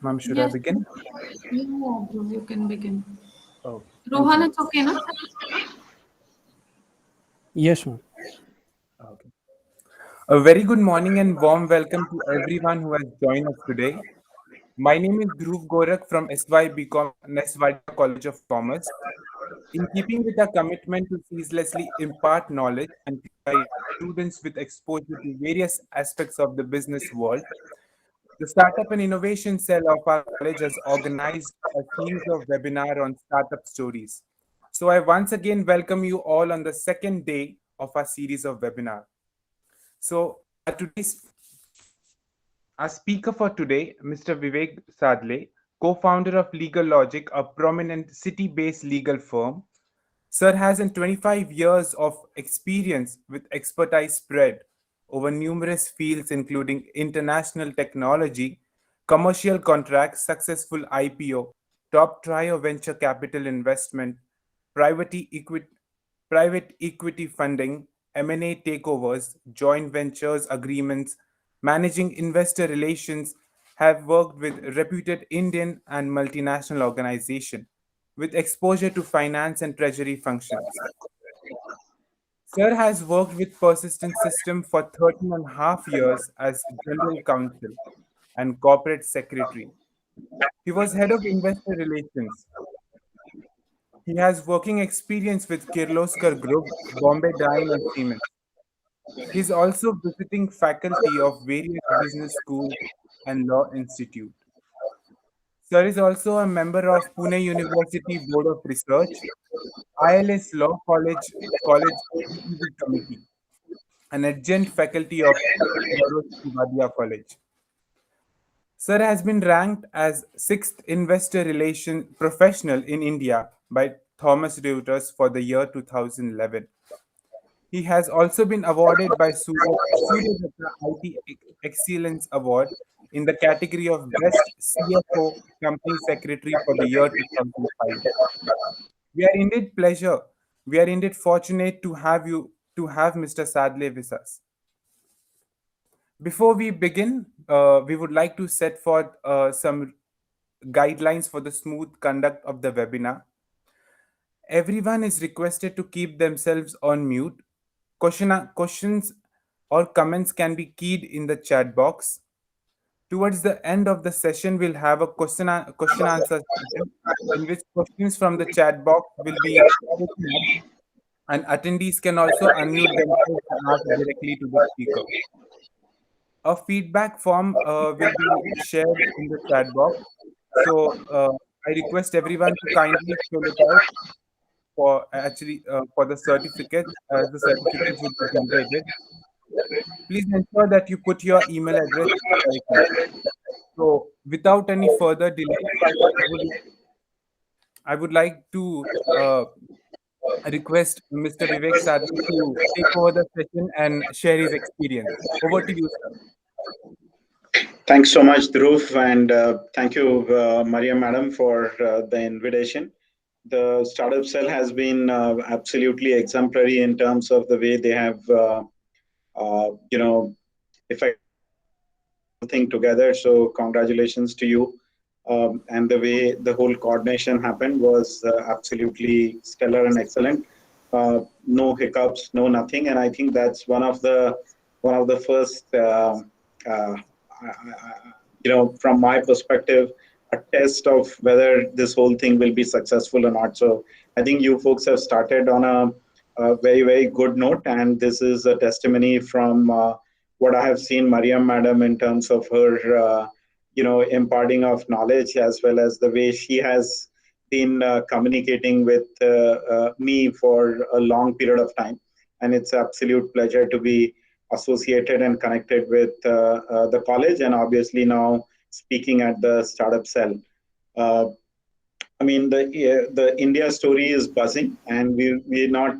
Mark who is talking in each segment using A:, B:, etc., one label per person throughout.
A: Ma'am, should I
B: Yes,
A: begin?
B: yeah, bro, you can begin.
A: Oh, thank
B: Rohan,
A: you.
B: it's okay, na?
C: Yes, ma'am.
A: Okay. A very good morning and warm welcome to everyone who has joined us today. My name is Dhruv Gorak from SYBCom, Neswadia College of Commerce. In keeping with our commitment to ceaselessly impart knowledge and provide students with exposure to various aspects of the business world, the Startup and Innovation Cell of our college has organized a series of webinars on startup stories. So I once again welcome you all on the second day of our series of webinars. So our speaker for today, Mr. Vivek Sadhale, co-founder of LegaLogic, a prominent city-based legal firm. Sir has 25 years of experience with expertise spread over numerous fields including international technology, commercial contracts, successful IPO, top trio venture capital investment, private equity, private equity funding, M&A takeovers, joint ventures agreements, managing investor relations, have worked with reputed Indian and multinational organizations with exposure to finance and treasury functions. Sir has worked with Persistent System for 13 and a half years as General Counsel and Corporate Secretary. He was Head of Investor Relations. He has working experience with Kirloskar Group, Bombay Dyeing and Cement. He is also visiting faculty of various business schools and law institute. Sir is also a member of Pune University Board of Research, ILS Law College CEV Committee, an adjunct faculty of Wadia College. Sir has been ranked as sixth investor relation professional in India by Thomas Reuters for the year 2011. He has also been awarded by Suryadetta IT Excellence Award in the category of Best CFO Company Secretary for the year 2005. We are indeed pleasure. We are indeed fortunate to have Mr. Sadle with us. Before we begin, we would like to set forth some guidelines for the smooth conduct of the webinar. Everyone is requested to keep themselves on mute. Questions or comments can be keyed in the chat box. Towards the end of the session, we'll have a question answer session in which questions from the chat box will be taken up, and attendees can also unmute themselves and ask directly to the speaker. A feedback form will be shared in the chat box. So I request everyone to kindly fill it out for the certificates as the certificates will be generated. Please ensure that you put your email address correctly. So without any further delay, I would I would like to request Mr. Vivek Sadhale to take over the session and share his experience. Over to you, sir.
D: Thanks so much, Dhruv, and thank you, Maria Madam, for the invitation. The startup cell has been absolutely exemplary in terms of the way they have, if I thing together. So congratulations to you. And the way the whole coordination happened was absolutely stellar and excellent. No hiccups, no nothing, and I think that's one of the first. Uh, from my perspective, a test of whether this whole thing will be successful or not. So I think you folks have started on a very, very good note, and this is a testimony from what I have seen Mariam Madam in terms of her, imparting of knowledge as well as the way she has been communicating with me for a long period of time. And it's absolute pleasure to be associated and connected with the college, and obviously now speaking at the startup cell. Uh, I mean, the India story is buzzing, and we're not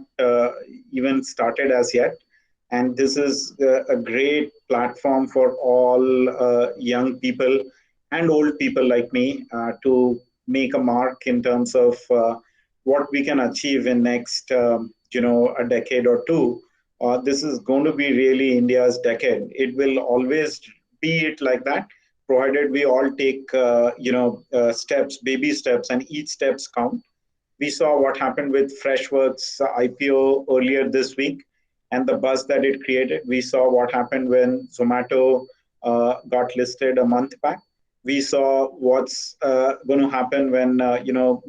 D: even started as yet. And this is a great platform for all young people and old people like me to make a mark in terms of what we can achieve in next, a decade or two. This is going to be really India's decade. It will always be it like that, provided we all take steps, baby steps, and each steps count. We saw what happened with Freshworks IPO earlier this week and the buzz that it created. We saw what happened when Zomato got listed a month back. We saw what's going to happen when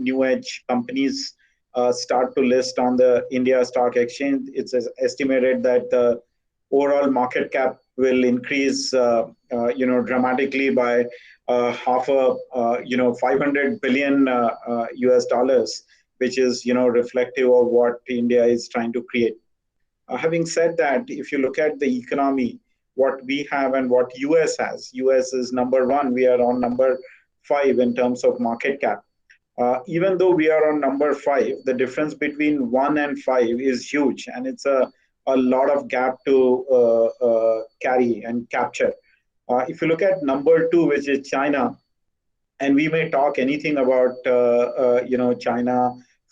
D: new age companies start to list on the India Stock Exchange. It's estimated that the overall market cap will increase, dramatically by half a, 500 billion US dollars, which is, reflective of what India is trying to create. Having said that, if you look at the economy, what we have and what US has, US is number one. We are on number five in terms of market cap. Even though we are on number five, the difference between one and five is huge, and it's a lot of gap to carry and capture. If you look at number two, which is China, and we may talk anything about China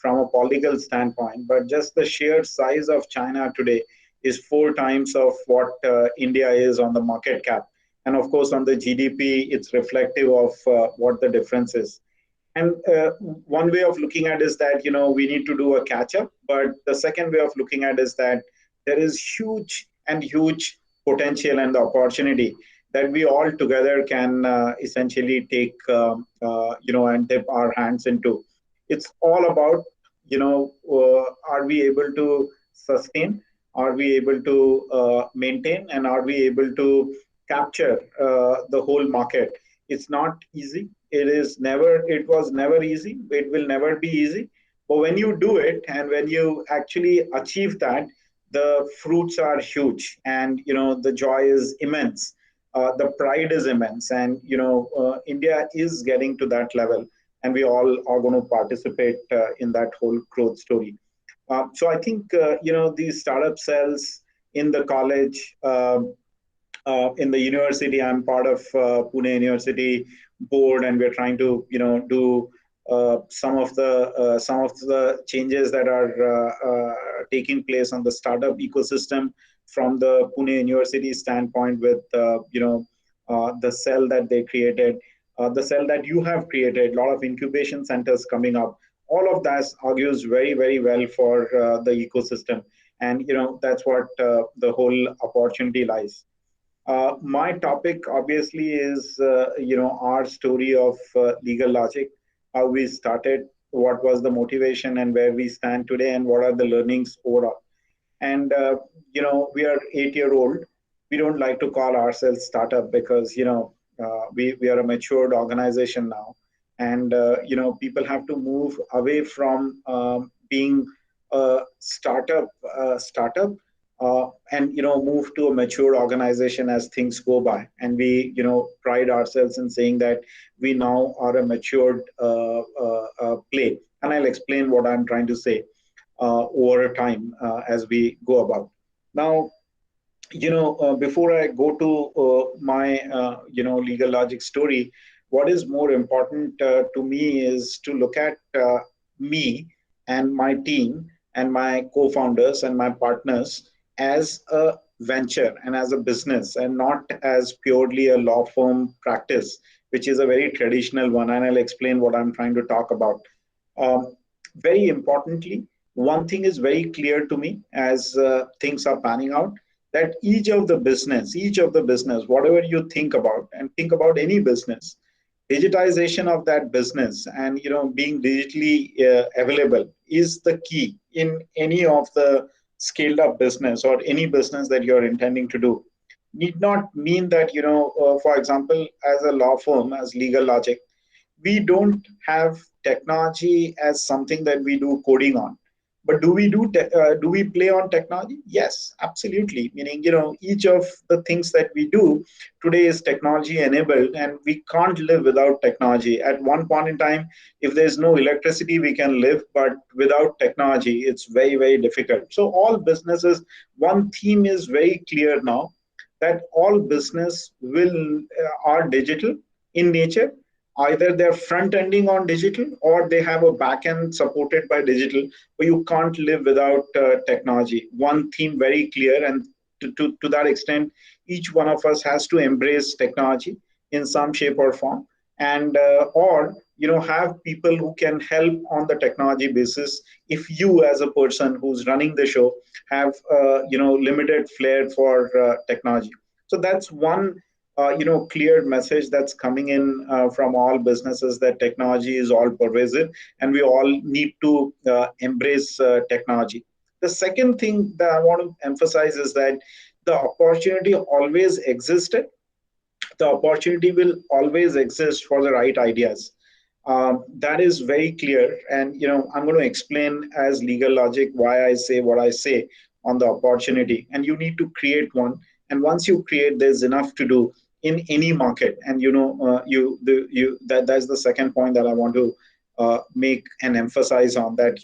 D: from a political standpoint, but just the sheer size of China today is four times of what India is on the market cap, and of course on the GDP, it's reflective of what the difference is. And one way of looking at is that we need to do a catch up, but the second way of looking at is that there is huge potential and the opportunity that we all together can essentially take and dip our hands into. It's all about are we able to sustain, are we able to maintain, and are we able to capture the whole market. It's not easy. It was never easy. It will never be easy. But when you do it and when you actually achieve that, the fruits are huge, and the joy is immense. The pride is immense, and India is getting to that level, and we all are going to participate in that whole growth story. So I think these startup cells in the college. In the university, I'm part of Pune University board, and we're trying to do some of the changes that are taking place on the startup ecosystem from the Pune University standpoint with the cell that they created, the cell that you have created, a lot of incubation centers coming up. All of that argues very, very well for the ecosystem, and that's what the whole opportunity lies. My topic obviously is, our story of LegaLogic, how we started, what was the motivation, and where we stand today, and what are the learnings overall. And we are 8-year old. We don't like to call ourselves startup because we are a matured organization now, and people have to move away from being a startup. And move to a mature organization as things go by, and we pride ourselves in saying that we now are a matured play, and I'll explain what I'm trying to say over time as we go about. Now, before I go to my LegaLogic story, what is more important to me is to look at me and my team and my co-founders and my partners as a venture and as a business, and not as purely a law firm practice, which is a very traditional one. And I'll explain what I'm trying to talk about. Very importantly, one thing is very clear to me as things are panning out, that each of the business, whatever you think about, and think about any business, digitization of that business and being digitally available is the key in any of the scaled up business or any business that you're intending to do. Need not mean that for example, as a law firm, as LegaLogic, we don't have technology as something that we do coding on. But do we play on technology? Yes, absolutely. Meaning, each of the things that we do today is technology enabled, and we can't live without technology. At one point in time, if there's no electricity, we can live, but without technology, it's very, very difficult. So all businesses, one theme is very clear now, that all business are digital in nature. Either they're front ending on digital or they have a back end supported by digital, but you can't live without technology. One theme very clear, and to that extent, each one of us has to embrace technology. in some shape or form, and or have people who can help on the technology basis. If you as a person who's running the show have limited flair for technology. So that's one clear message that's coming in from all businesses, that technology is all pervasive and we all need to embrace technology. The second thing that I want to emphasize is that the opportunity always existed, the opportunity will always exist for the right ideas. That is very clear, and I'm going to explain as LegaLogic why I say what I say on the opportunity. And you need to create one, and once you create, there's enough to do in any market. And that's the second point that I want to make and emphasize on, that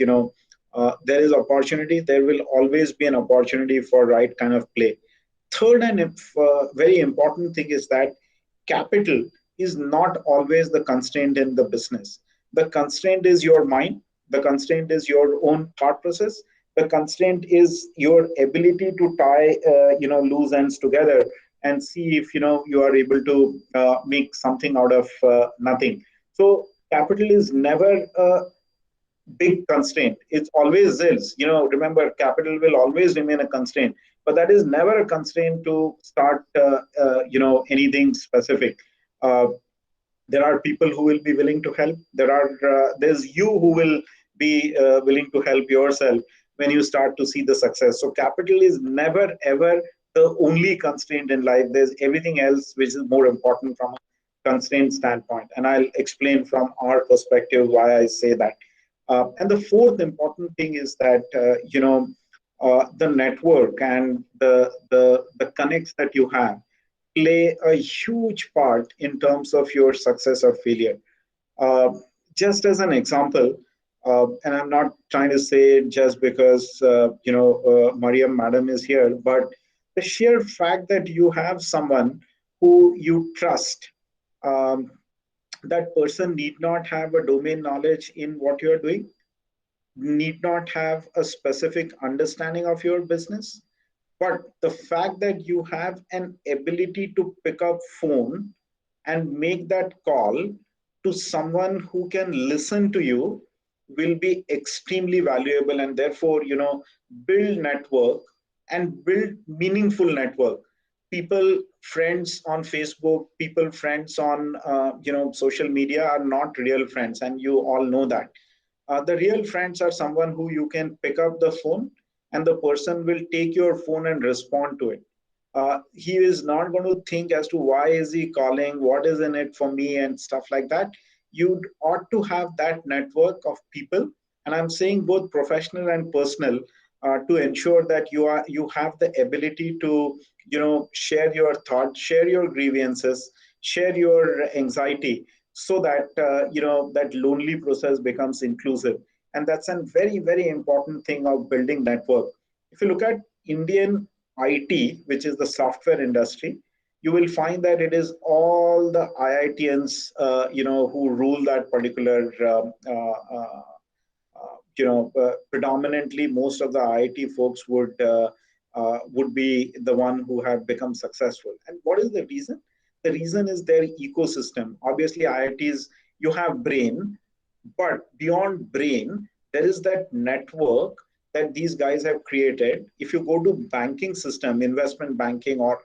D: there is opportunity. There will always be an opportunity for right kind of play. Third and very important thing is that capital is not always the constraint in the business. The constraint is your mind, the constraint is your own thought process, the constraint is your ability to tie loose ends together and see if you are able to make something out of nothing. So capital is never a big constraint. It's always is. Remember, capital will always remain a constraint, but that is never a constraint to start, anything specific. Uh, there are people who will be willing to help. There's you who will be willing to help yourself when you start to see the success. So capital is never ever the only constraint in life. There's everything else which is more important from a constraint standpoint, and I'll explain from our perspective why I say that. And the fourth important thing is that the network and the connects that you have play a huge part in terms of your success or failure. Uh, just as an example, and I'm not trying to say it just because Mariam Madam is here, but the sheer fact that you have someone who you trust, um, that person need not have a domain knowledge in what you're doing, need not have a specific understanding of your business, but the fact that you have an ability to pick up phone and make that call to someone who can listen to you will be extremely valuable, and therefore build network and build meaningful network. People friends on Facebook, people friends on social media are not real friends, and you all know that. The real friends are someone who you can pick up the phone and the person will take your phone and respond to it. He is not going to think as to why is he calling, what is in it for me, and stuff like that. You ought to have that network of people, and I'm saying both professional and personal, to ensure that you have the ability to share your thoughts, share your grievances, share your anxiety, so that that lonely process becomes inclusive. And that's a very very important thing of building network. If you look at Indian IT, which is the software industry, you will find that it is all the IITians, who rule that particular. Predominantly, most of the IIT folks would be the one who have become successful. And what is the reason? The reason is their ecosystem. Obviously, IITs, you have brain, but beyond brain, there is that network that these guys have created. If you go to banking system, investment banking or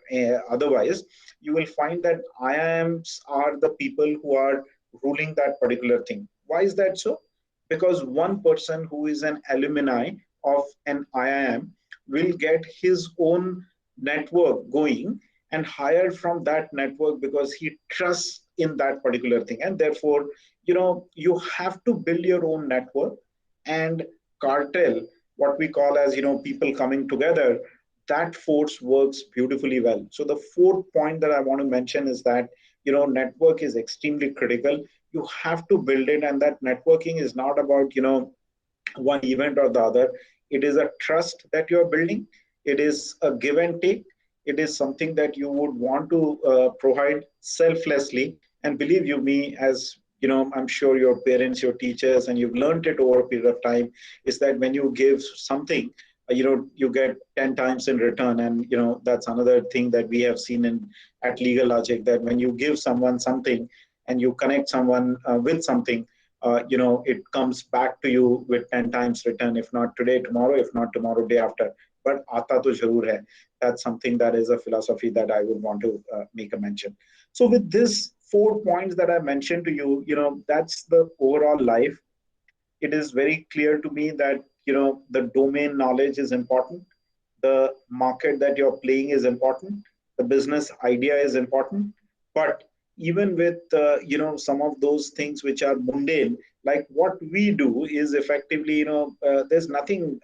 D: otherwise, you will find that IIMs are the people who are ruling that particular thing. Why is that so? Because one person who is an alumni of an IIM will get his own network going and hire from that network because he trusts in that particular thing. And therefore, you have to build your own network and cartel, what we call as people coming together. That force works beautifully well. So the fourth point that I want to mention is that network is extremely critical. You have to build it, and that networking is not about one event or the other. It is a trust that you're building. It is a give and take. It is something that you would want to provide selflessly. And believe you me, as I'm sure your parents, your teachers, and you've learned it over a period of time, is that when you give something, you get 10 times in return. And that's another thing that we have seen in at LegaLogic, that when you give someone something and you connect someone with something, it comes back to you with 10 times return, if not today, tomorrow, if not tomorrow, day after. But aata to zarur hai. That's something that is a philosophy that I would want to make a mention. So with this 4 points that I mentioned to you, that's the overall life. It is very clear to me that the domain knowledge is important, the market that you're playing is important, the business idea is important. But even with some of those things which are mundane, like what we do is effectively, there's nothing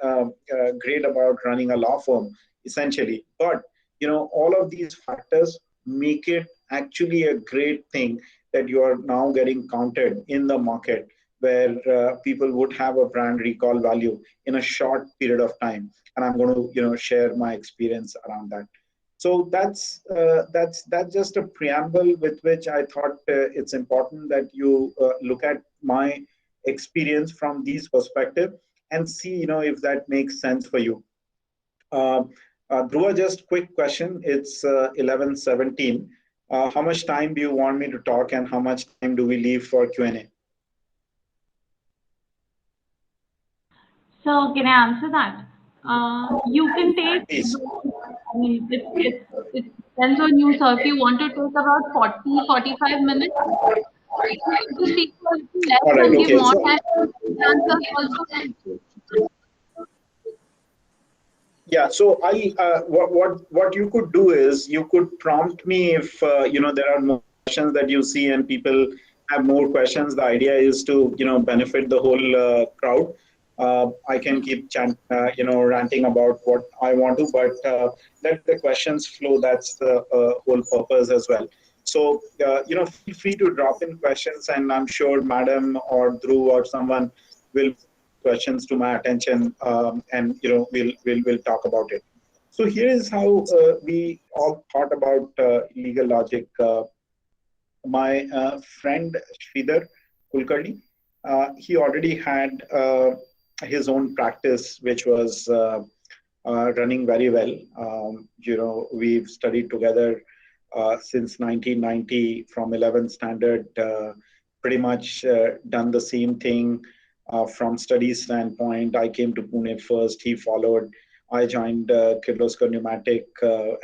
D: great about running a law firm essentially. But all of these factors make it actually a great thing that you are now getting counted in the market, where people would have a brand recall value in a short period of time. And I'm going to share my experience around that. So that's just a preamble with which I thought it's important that you look at my experience from these perspective and see if that makes sense for you. uh, Dhruva, just quick question. It's 11:17. How much time do you want me to talk, and how much time do we leave for Q&A?
B: So can I answer that? You can take,
D: Please.
B: I mean, it depends on you. So if you want to take about 40-45 minutes, you speak a little less
D: All right.
B: and give
D: Okay.
B: more
D: So
B: time to answer also.
D: yeah. So what you could do is you could prompt me if there are more questions that you see and people have more questions. The idea is to benefit the whole crowd. I can keep ranting about what I want to, but let the questions flow. That's the whole purpose as well. So feel free to drop in questions, and I'm sure Madam or Dhruv or someone will bring those questions to my attention, and we'll talk about it. So here is how we all thought about LegaLogic. My friend Sridhar Kulkarni, he already had his own practice, which was running very well. We've studied together since 1990 from 11th standard, pretty much done the same thing from study standpoint. I came to Pune first, he followed. I joined Kirloskar Pneumatic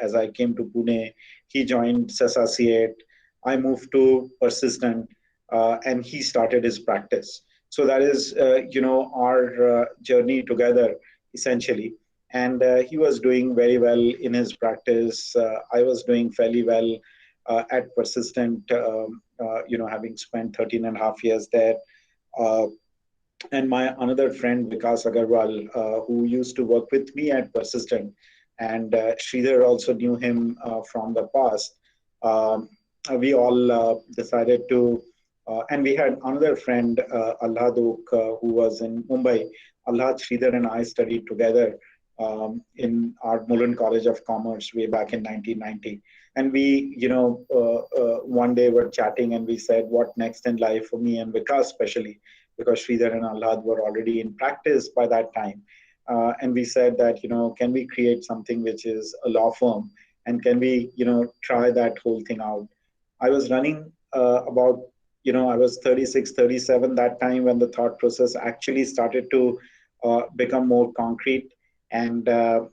D: as I came to Pune. He joined Sessaciate. I moved to Persistent, and he started his practice. So that is, our journey together essentially. And he was doing very well in his practice. I was doing fairly well at Persistent, having spent 13 and a half years there. Uh, and my another friend Vikas Agarwal, who used to work with me at Persistent, and Sridhar also knew him from the past. Um, we all decided to, and we had another friend, Alhaduk, who was in Mumbai. Alhad, Sridhar, and I studied together in our Mullen College of Commerce way back in 1990. And we, one day were chatting and we said, what next in life for me and Vikas, especially because Sridhar and Alhad were already in practice by that time. And we said that, can we create something which is a law firm, and can we, try that whole thing out? I was running I was 36, 37 that time when the thought process actually started to become more concrete. And, I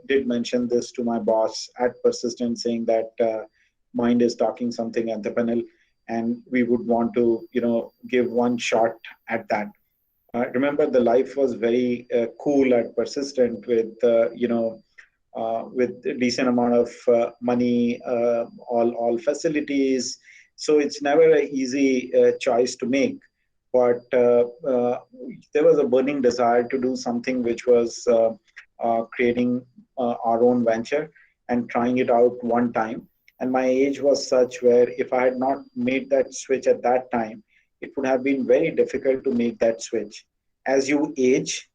D: did mention this to my boss at Persistent, saying that mind is talking something at the panel, and we would want to, give one shot at that. Remember, the life was very cool at Persistent with a decent amount of money, all facilities. So it's never an easy choice to make. But there was a burning desire to do something which was creating our own venture and trying it out one time. And my age was such where if I had not made that switch at that time, it would have been very difficult to make that switch. As you age,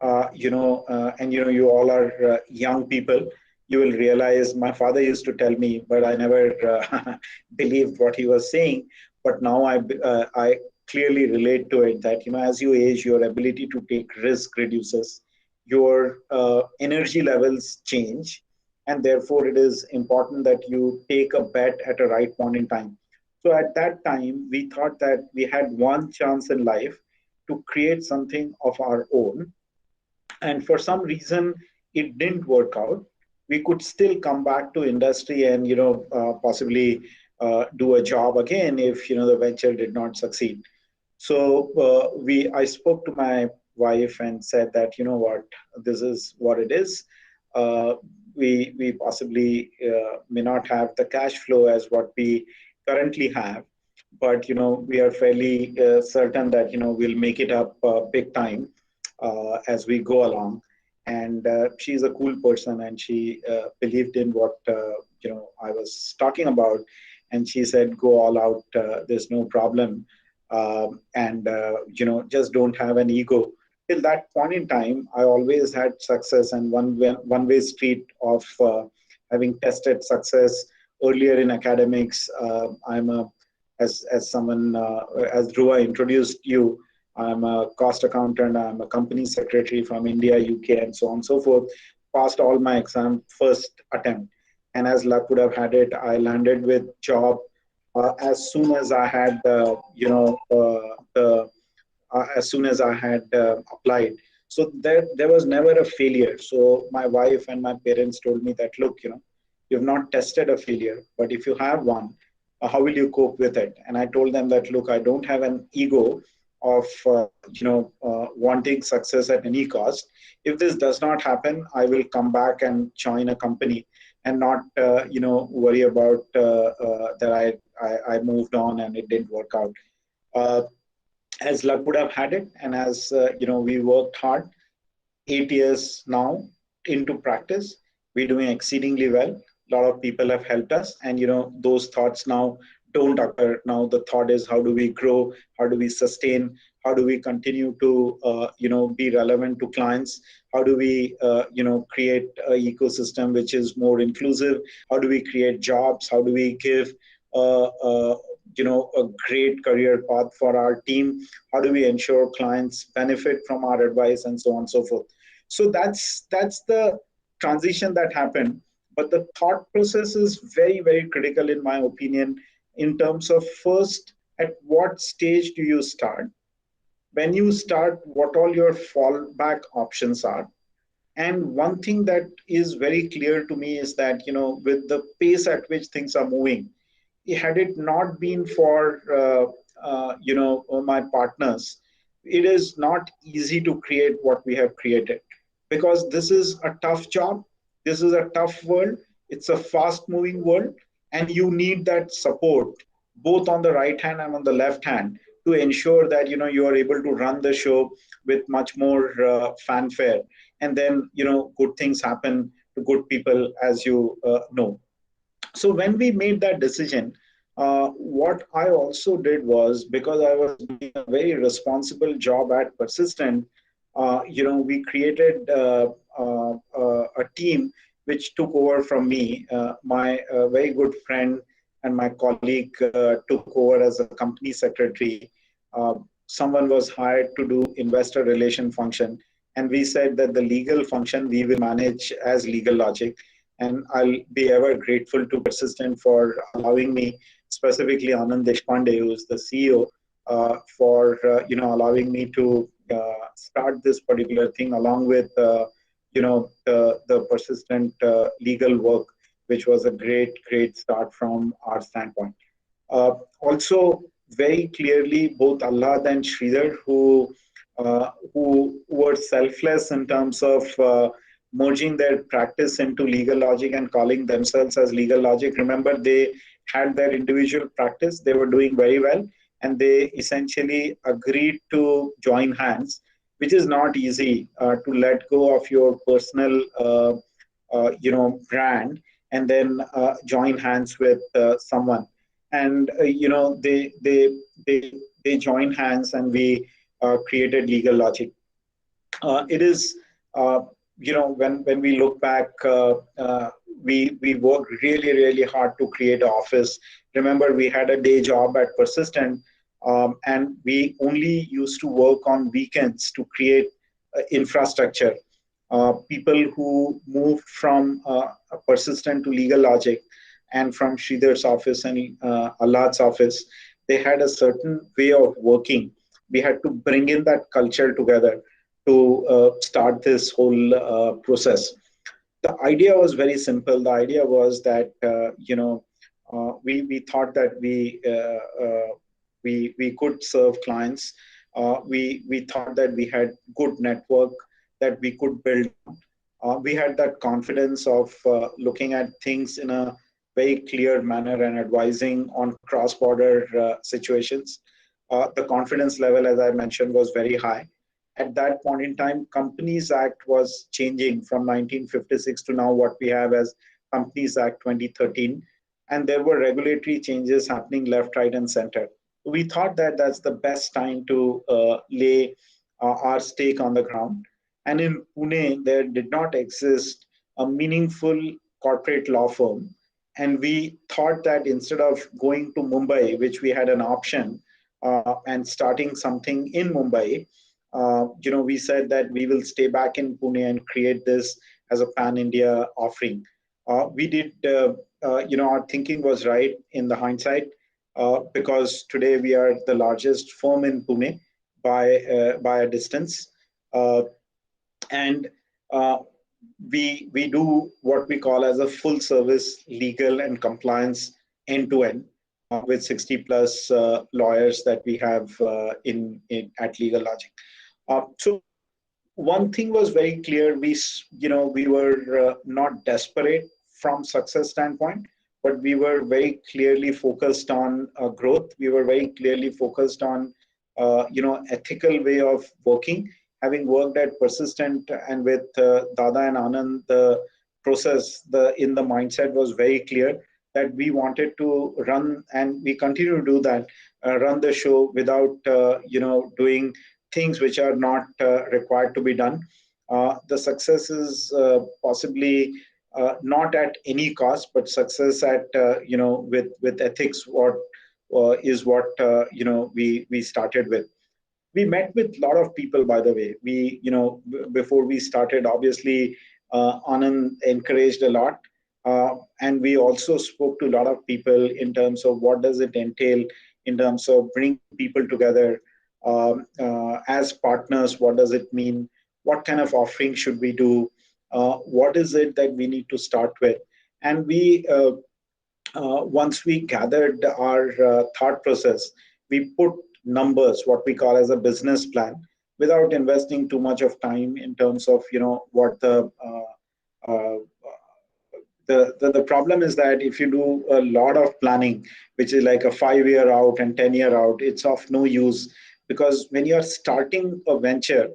D: and you all are young people, you will realize my father used to tell me, but I never believed what he was saying. But now I clearly relate to it that as you age, your ability to take risk reduces, your energy levels change, and therefore it is important that you take a bet at a right point in time. So at that time, we thought that we had one chance in life to create something of our own, and for some reason it didn't work out. We could still come back to industry and possibly do a job again if the venture did not succeed. So we I spoke to my wife and said that, what, this is what it is. uh, we possibly may not have the cash flow as what we currently have, but we are fairly certain that we'll make it up big time as we go along. And she's a cool person, and she believed in what I was talking about, and she said, "Go all out. There's no problem, and just don't have an ego." Till that point in time, I always had success and one way street of having tested success earlier in academics. I'm a as someone as Dhruva introduced you, I'm a cost accountant. I'm a company secretary from India, UK, and so on and so forth. Passed all my exam first attempt, and as luck would have had it, I landed with job as soon as I had as soon as I had applied. So there was never a failure. So my wife and my parents told me that, look, you've not tested a failure, but if you have one, how will you cope with it? And I told them that, look, I don't have an ego of wanting success at any cost. If this does not happen, I will come back and join a company and not worry about that I moved on and it didn't work out. Uh, as luck would have had it, and as we worked hard, 8 years now into practice, we're doing exceedingly well. A lot of people have helped us, and those thoughts now don't occur. Now the thought is, how do we grow? How do we sustain? How do we continue to be relevant to clients? How do we create an ecosystem which is more inclusive? How do we create jobs? How do we give a great career path for our team? How do we ensure clients benefit from our advice, and so on and so forth? So that's the transition that happened. But the thought process is very, very critical in my opinion, in terms of, first, at what stage do you start? When you start, what all your fallback options are. And one thing that is very clear to me is that, with the pace at which things are moving, had it not been for my partners, it is not easy to create what we have created, because this is a tough job, this is a tough world, it's a fast moving world, and you need that support both on the right hand and on the left hand to ensure that you are able to run the show with much more fanfare, and then good things happen to good people, as you know. So when we made that decision, what I also did was, because I was doing a very responsible job at Persistent, we created a team which took over from me. My very good friend and my colleague took over as a company secretary. Someone was hired to do investor relation function, and we said that the legal function we will manage as LegaLogic. And I'll be ever grateful to Persistent for allowing me, specifically Anand Deshpande, who is the CEO, for allowing me to start this particular thing, along with the Persistent legal work, which was a great start from our standpoint. Also, very clearly, both Allad and Sridhar, who were selfless in terms of merging their practice into LegaLogic and calling themselves as LegaLogic. Remember, they had their individual practice, they were doing very well, and they essentially agreed to join hands, which is not easy, to let go of your personal brand and then join hands with someone. And they joined hands, and we created LegaLogic. It is when we look back, we worked really hard to create an office. Remember, we had a day job at Persistent, and we only used to work on weekends to create infrastructure. people who moved from Persistent to LegaLogic and from Sridhar's office and Allah's office, they had a certain way of working. We had to bring in that culture together to start this whole process. The idea was very simple. The idea was that we thought that we could serve clients. We thought that we had good network that we could build. We had that confidence of looking at things in a very clear manner and advising on cross-border situations. The confidence level, as I mentioned, was very high. At that point in time, Companies Act was changing from 1956 to now what we have as Companies Act 2013. And there were regulatory changes happening left, right, and center. We thought that that's the best time to lay our stake on the ground. And in Pune, there did not exist a meaningful corporate law firm. And we thought that instead of going to Mumbai, which we had an option, and starting something in Mumbai, we said that we will stay back in Pune and create this as a pan-India offering. We did, our thinking was right in the hindsight, because today we are the largest firm in Pune by a distance. And we do what we call as a full service legal and compliance end to end, with 60 plus lawyers that we have at LegaLogic. So one thing was very clear: we were not desperate from success standpoint, but we were very clearly focused on growth. We were very clearly focused on ethical way of working. Having worked at Persistent and with Dada and Anand, the process, in the mindset was very clear that we wanted to run, and we continue to do that, run the show without doing things which are not required to be done. The success is possibly not at any cost, but success at with ethics. What is what we started with. We met with a lot of people, by the way. Before we started, obviously, Anand encouraged a lot. And we also spoke to a lot of people in terms of what does it entail in terms of bringing people together as partners. What does it mean? What kind of offering should we do? What is it that we need to start with? And once we gathered our thought process, we put numbers, what we call as a business plan, without investing too much of time in terms of what uh, the problem is that if you do a lot of planning, which is like a 5 year out and 10 year out, it's of no use, because when you're starting a venture,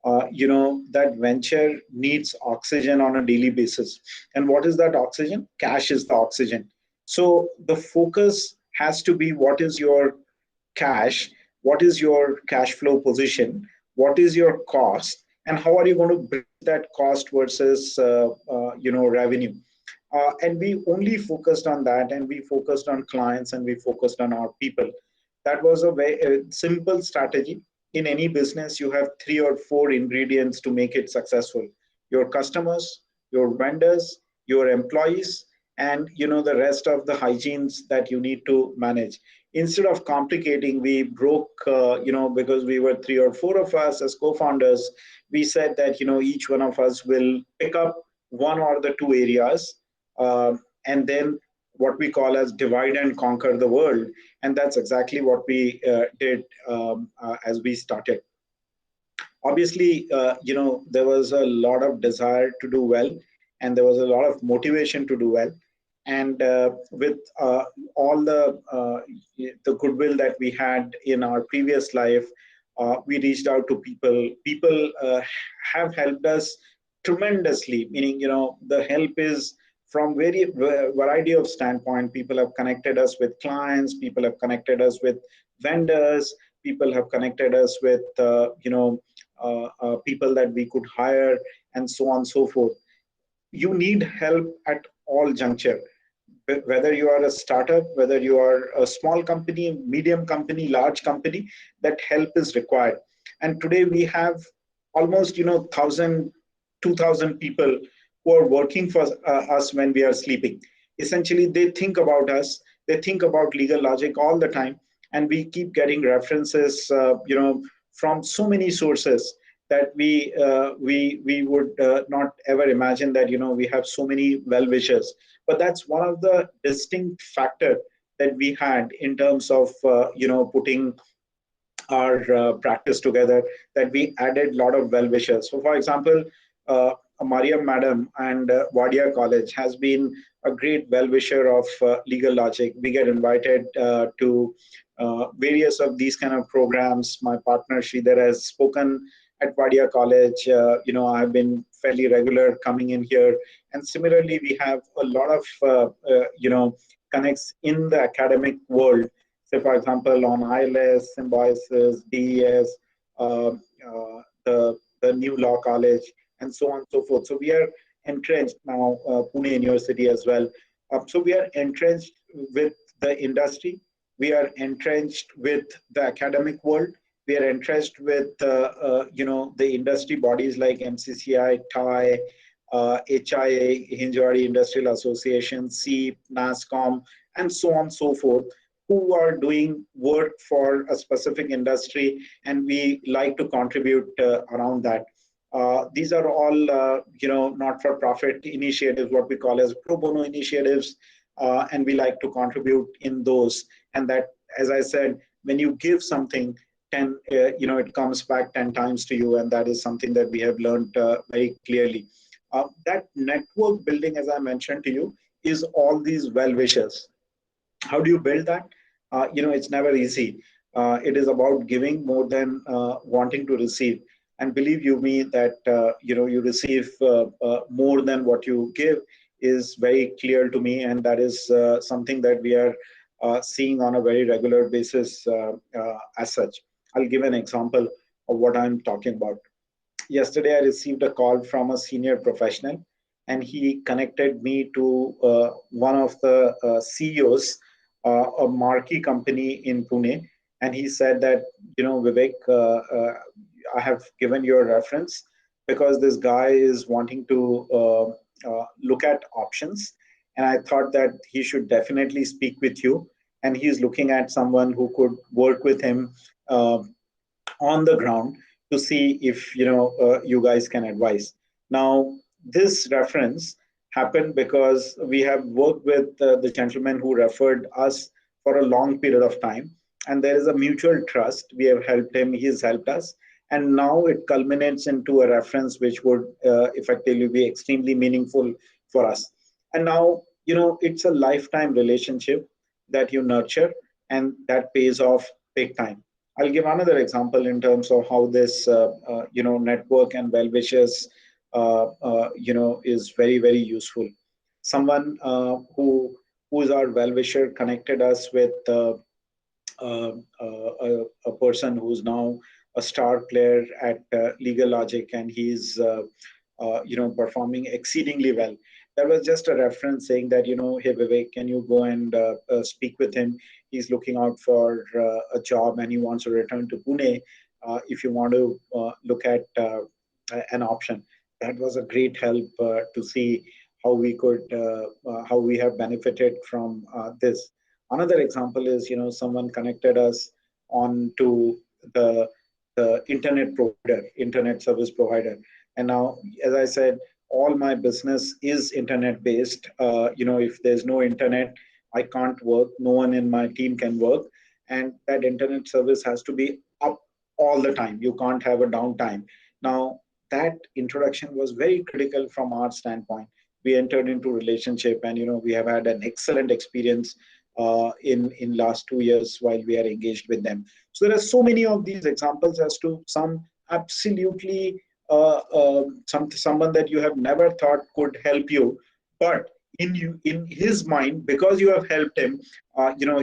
D: that venture needs oxygen on a daily basis. And what is that oxygen? Cash is the oxygen. So the focus has to be: what is your cash? What is your cash flow position? What is your cost? And how are you going to bridge that cost versus revenue? And we only focused on that, and we focused on clients, and we focused on our people. That was a very simple strategy. In any business, you have 3 or 4 ingredients to make it successful: your customers, your vendors, your employees, and the rest of the hygienes that you need to manage. Instead of complicating, we broke, because we were 3 or 4 of us as co-founders. We said that each one of us will pick up 1 or 2 areas, and then what we call as divide and conquer the world. And that's exactly what we did as we started. Obviously, there was a lot of desire to do well, and there was a lot of motivation to do well. And with all the goodwill that we had in our previous life, we reached out to people. People have helped us tremendously, meaning the help is from variety of standpoint. People have connected us with clients, people have connected us with vendors, people have connected us with people that we could hire, and so on and so forth. You need help at all juncture, whether you are a startup, whether you are a small company, medium company, large company. That help is required. And today we have almost 1,000 2,000 people who are working for us when we are sleeping. Essentially, they think about us, they think about LegaLogic all the time, and we keep getting references, from so many sources that we would not ever imagine that we have so many well wishers. But that's one of the distinct factor that we had in terms of putting our practice together, that we added a lot of well wishers. So, for example, Mariam Madam and Wadia College has been a great well wisher of LegaLogic. We get invited to various of these kind of programs. My partner Sridhar has spoken at Wadia College. I've been fairly regular coming in here, and similarly, we have a lot of connects in the academic world. Say, for example, on ILS, Symbiosis, DES, the new law college, and so on and so forth. So we are entrenched now, Pune University as well. So we are entrenched with the industry. We are entrenched with the academic world. We are entrenched with the industry bodies like MCCI, TAI, HIA, Hinjawadi Industrial Association, SEEP, NASCOM, and so on and so forth, who are doing work for a specific industry, and we like to contribute around that. These are all, not-for-profit initiatives, what we call as pro bono initiatives, and we like to contribute in those. And that, as I said, when you give something, it comes back 10 times to you, and that is something that we have learned very clearly. That network building, as I mentioned to you, is all these well wishers. How do you build that? It's never easy. It is about giving more than wanting to receive. And believe you me that you receive more than what you give is very clear to me, and that is something that we are seeing on a very regular basis as such. I'll give an example of what I'm talking about. Yesterday, I received a call from a senior professional, and he connected me to one of the CEOs, a marquee company in Pune, and he said that, Vivek, I have given your reference because this guy is wanting to look at options, and I thought that he should definitely speak with you, and he's looking at someone who could work with him on the ground to see if you guys can advise. Now, this reference happened because we have worked with the gentleman who referred us for a long period of time, and there is a mutual trust. We have helped him, he has helped us, and now it culminates into a reference which would effectively be extremely meaningful for us. And now, it's a lifetime relationship that you nurture, and that pays off big time. I'll give another example in terms of how this network and well wishes is very, very useful. Someone who is our well wisher connected us with a person who's now a star player at LegaLogic, and he's performing exceedingly well. There was just a reference saying that, hey Vivek, can you go and speak with him? He's looking out for a job and he wants to return to Pune. If you want to look at an option, that was a great help to see how we could, how we have benefited from this. Another example is, someone connected us on to the internet provider, internet service provider. And now, as I said, all my business is internet based. If there's no internet, I can't work. No one in my team can work. And that internet service has to be up all the time. You can't have a downtime. Now, that introduction was very critical from our standpoint. We entered into relationship, and we have had an excellent experience in last 2 years while we are engaged with them. So there are so many of these examples as to some absolutely someone that you have never thought could help you, but in his mind, because you have helped him,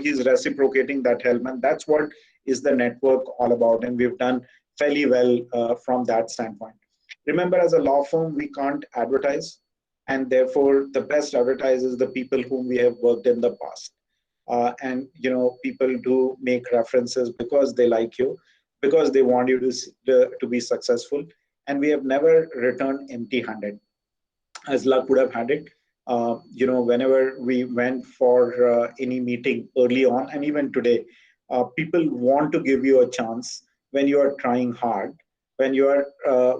D: he's reciprocating that help, and that's what is the network all about. And we've done fairly well from that standpoint. Remember, as a law firm, we can't advertise, and therefore the best advertise is the people whom we have worked in the past. And people do make references because they like you, because they want you to be successful, and we have never returned empty-handed, as luck would have had it. Whenever we went for any meeting early on, and even today, people want to give you a chance when you are trying hard, when you are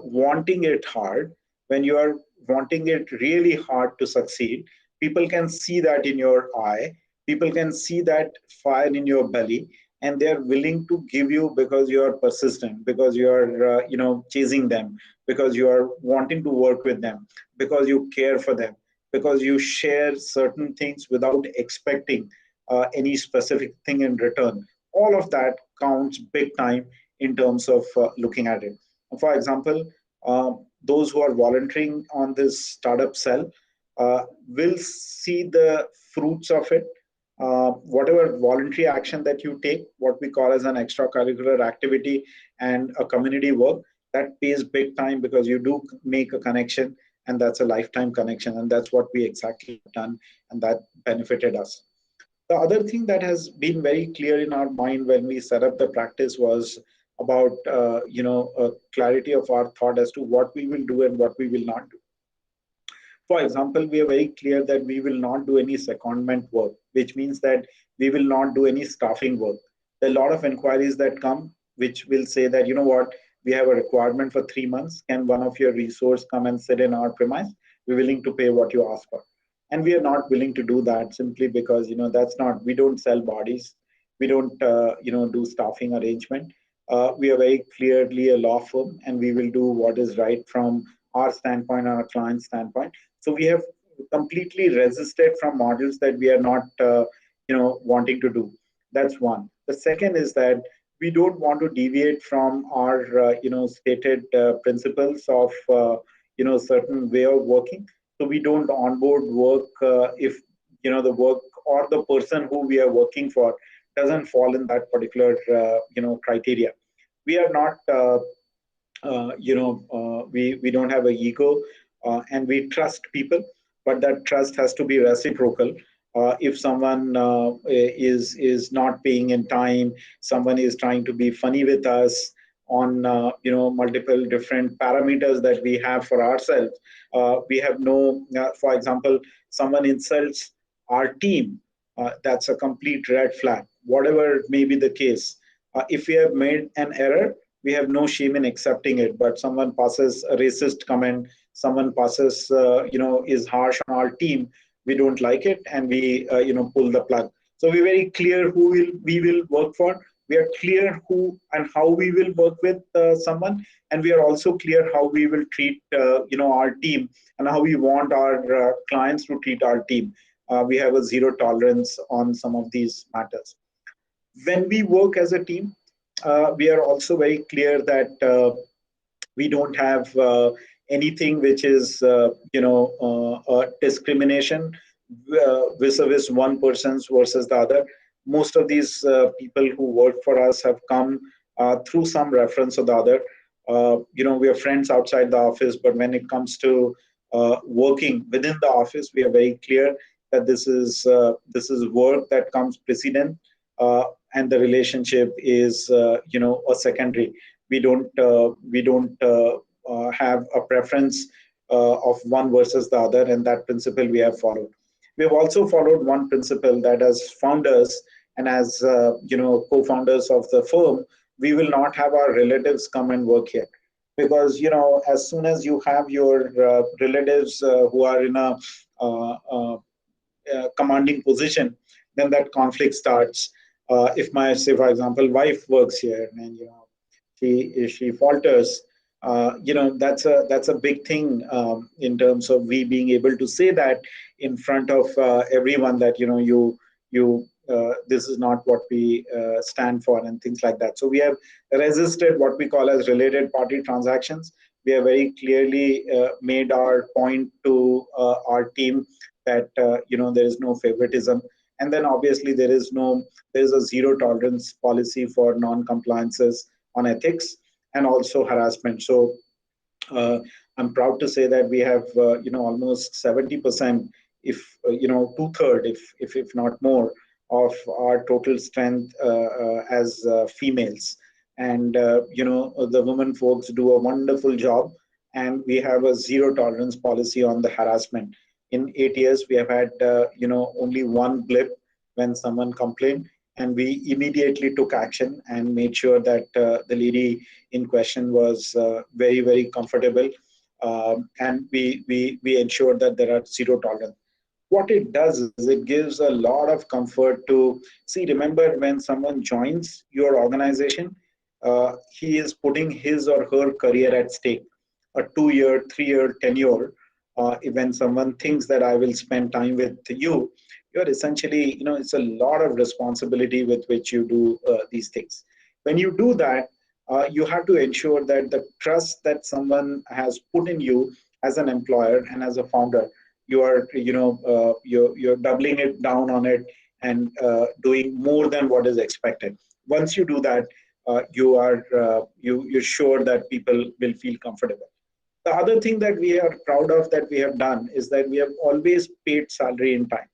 D: wanting it hard, when you are wanting it really hard to succeed. People can see that in your eye, people can see that fire in your belly, and they are willing to give you because you are persistent, because you are chasing them, because you are wanting to work with them, because you care for them, because you share certain things without expecting any specific thing in return. All of that counts big time in terms of looking at it. For example, uh, those who are volunteering on this startup cell will see the fruits of it. Whatever voluntary action that you take, what we call as an extracurricular activity and a community work, that pays big time, because you do make a connection, and that's a lifetime connection, and that's what we exactly have done, and that benefited us. The other thing that has been very clear in our mind when we set up the practice was about clarity of our thought as to what we will do and what we will not do. For example, we are very clear that we will not do any secondment work, which means that we will not do any staffing work. There are a lot of inquiries that come which will say that, you know what, we have a requirement for 3 months. Can one of your resource come and sit in our premise? We're willing to pay what you ask for. And we are not willing to do that simply because, that's not, we don't sell bodies. We don't, do staffing arrangement. We are very clearly a law firm, and we will do what is right from our standpoint, our client standpoint. So we have completely resisted from models that we are not, wanting to do. That's one. The second is that we don't want to deviate from our, stated principles of, certain way of working. So we don't onboard work if, the work or the person who we are working for doesn't fall in that particular, criteria. We are not we don't have a ego, and we trust people, but that trust has to be reciprocal. If someone is not paying in time, someone is trying to be funny with us on multiple different parameters that we have for ourselves. We have no, for example, someone insults our team, that's a complete red flag, whatever may be the case. If we have made an error, we have no shame in accepting it. But someone passes a racist comment, someone passes, is harsh on our team, we don't like it, and we, pull the plug. So we're very clear who we will work for. We are clear who and how we will work with someone, and we are also clear how we will treat, our team, and how we want our clients to treat our team. We have a zero tolerance on some of these matters. When we work as a team, we are also very clear that we don't have anything which is discrimination vis-a-vis one person's versus the other. Most of these people who work for us have come through some reference or the other. We are friends outside the office, but when it comes to working within the office, we are very clear that this is work that comes precedent, and the relationship is, a secondary. We don't have a preference of one versus the other, and that principle we have followed. We have also followed one principle, that as founders and as co-founders of the firm, we will not have our relatives come and work here, because as soon as you have your relatives who are in a commanding position, then that conflict starts. If my, say for example, wife works here, and she falters, that's a big thing, in terms of we being able to say that in front of everyone, that this is not what we stand for, and things like that. So we have resisted what we call as related party transactions. We have very clearly made our point to our team that there is no favoritism, and then obviously there is a zero tolerance policy for non-compliances on ethics and also harassment. So uh, I'm proud to say that we have almost 70%, if two-third, if not more, of our total strength as females. and the women folks do a wonderful job, and we have a zero tolerance policy on the harassment. In 8 years, we have had only one blip when someone complained, and we immediately took action and made sure that the lady in question was very, very comfortable, and we ensured that there are zero tolerance. What it does is it gives a lot of comfort to see. Remember, when someone joins your organization, he is putting his or her career at stake. A 2 year, 3 year tenure. When someone thinks that I will spend time with you, you're essentially, it's a lot of responsibility with which you do these things. When you do that, you have to ensure that the trust that someone has put in you as an employer and as a founder, you are, you're doubling it down on it, and doing more than what is expected. Once you do that, you're sure that people will feel comfortable. The other thing that we are proud of that we have done is that we have always paid salary in time.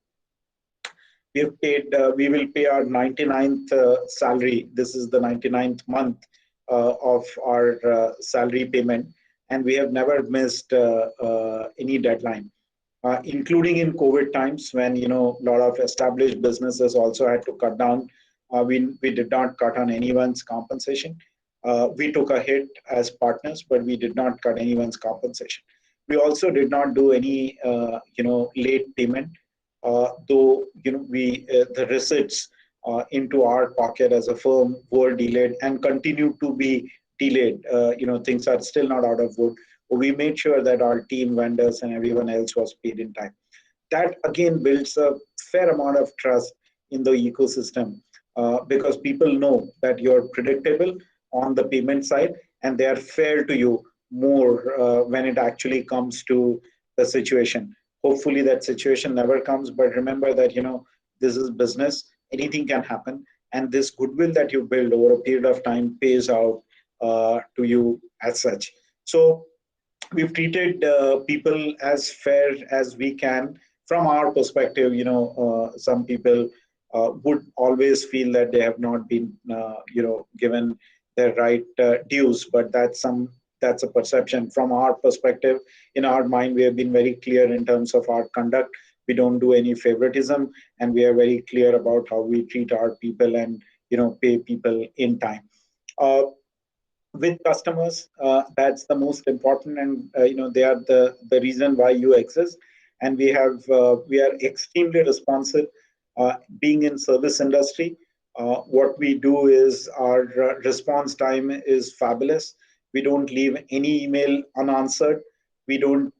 D: We will pay our 99th salary. This is the 99th month of our salary payment, and we have never missed any deadline, including in COVID times when a lot of established businesses also had to cut down. We did not cut on anyone's compensation. We took a hit as partners, but we did not cut anyone's compensation. We also did not do any late payment, though we the receipts into our pocket as a firm were delayed and continue to be delayed. Things are still not out of wood. We made sure that our team, vendors, and everyone else was paid in time. That again builds a fair amount of trust in the ecosystem, because people know that you're predictable on the payment side, and they are fair to you more when it actually comes to the situation. Hopefully that situation never comes, but remember that this is business, anything can happen, and this goodwill that you build over a period of time pays out to you as such. So we've treated people as fair as we can from our perspective. Some people would always feel that they have not been given their right dues, but that's a perception. From our perspective, in our mind, we have been very clear in terms of our conduct. We don't do any favoritism, and we are very clear about how we treat our people and pay people in time. With customers, that's the most important, and they are the reason why you exist. And we are extremely responsive. Being in service industry, what we do is our response time is fabulous. We don't leave any email unanswered. We don't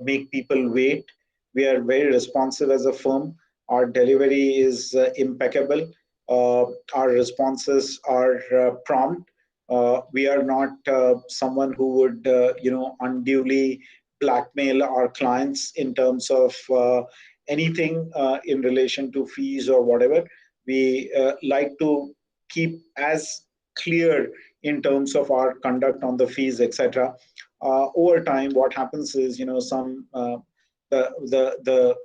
D: make people wait. We are very responsive as a firm. Our delivery is impeccable. Our responses are prompt. We are not someone who would unduly blackmail our clients in terms of anything in relation to fees or whatever. We like to keep as clear in terms of our conduct on the fees, etc. Over time, what happens is, some the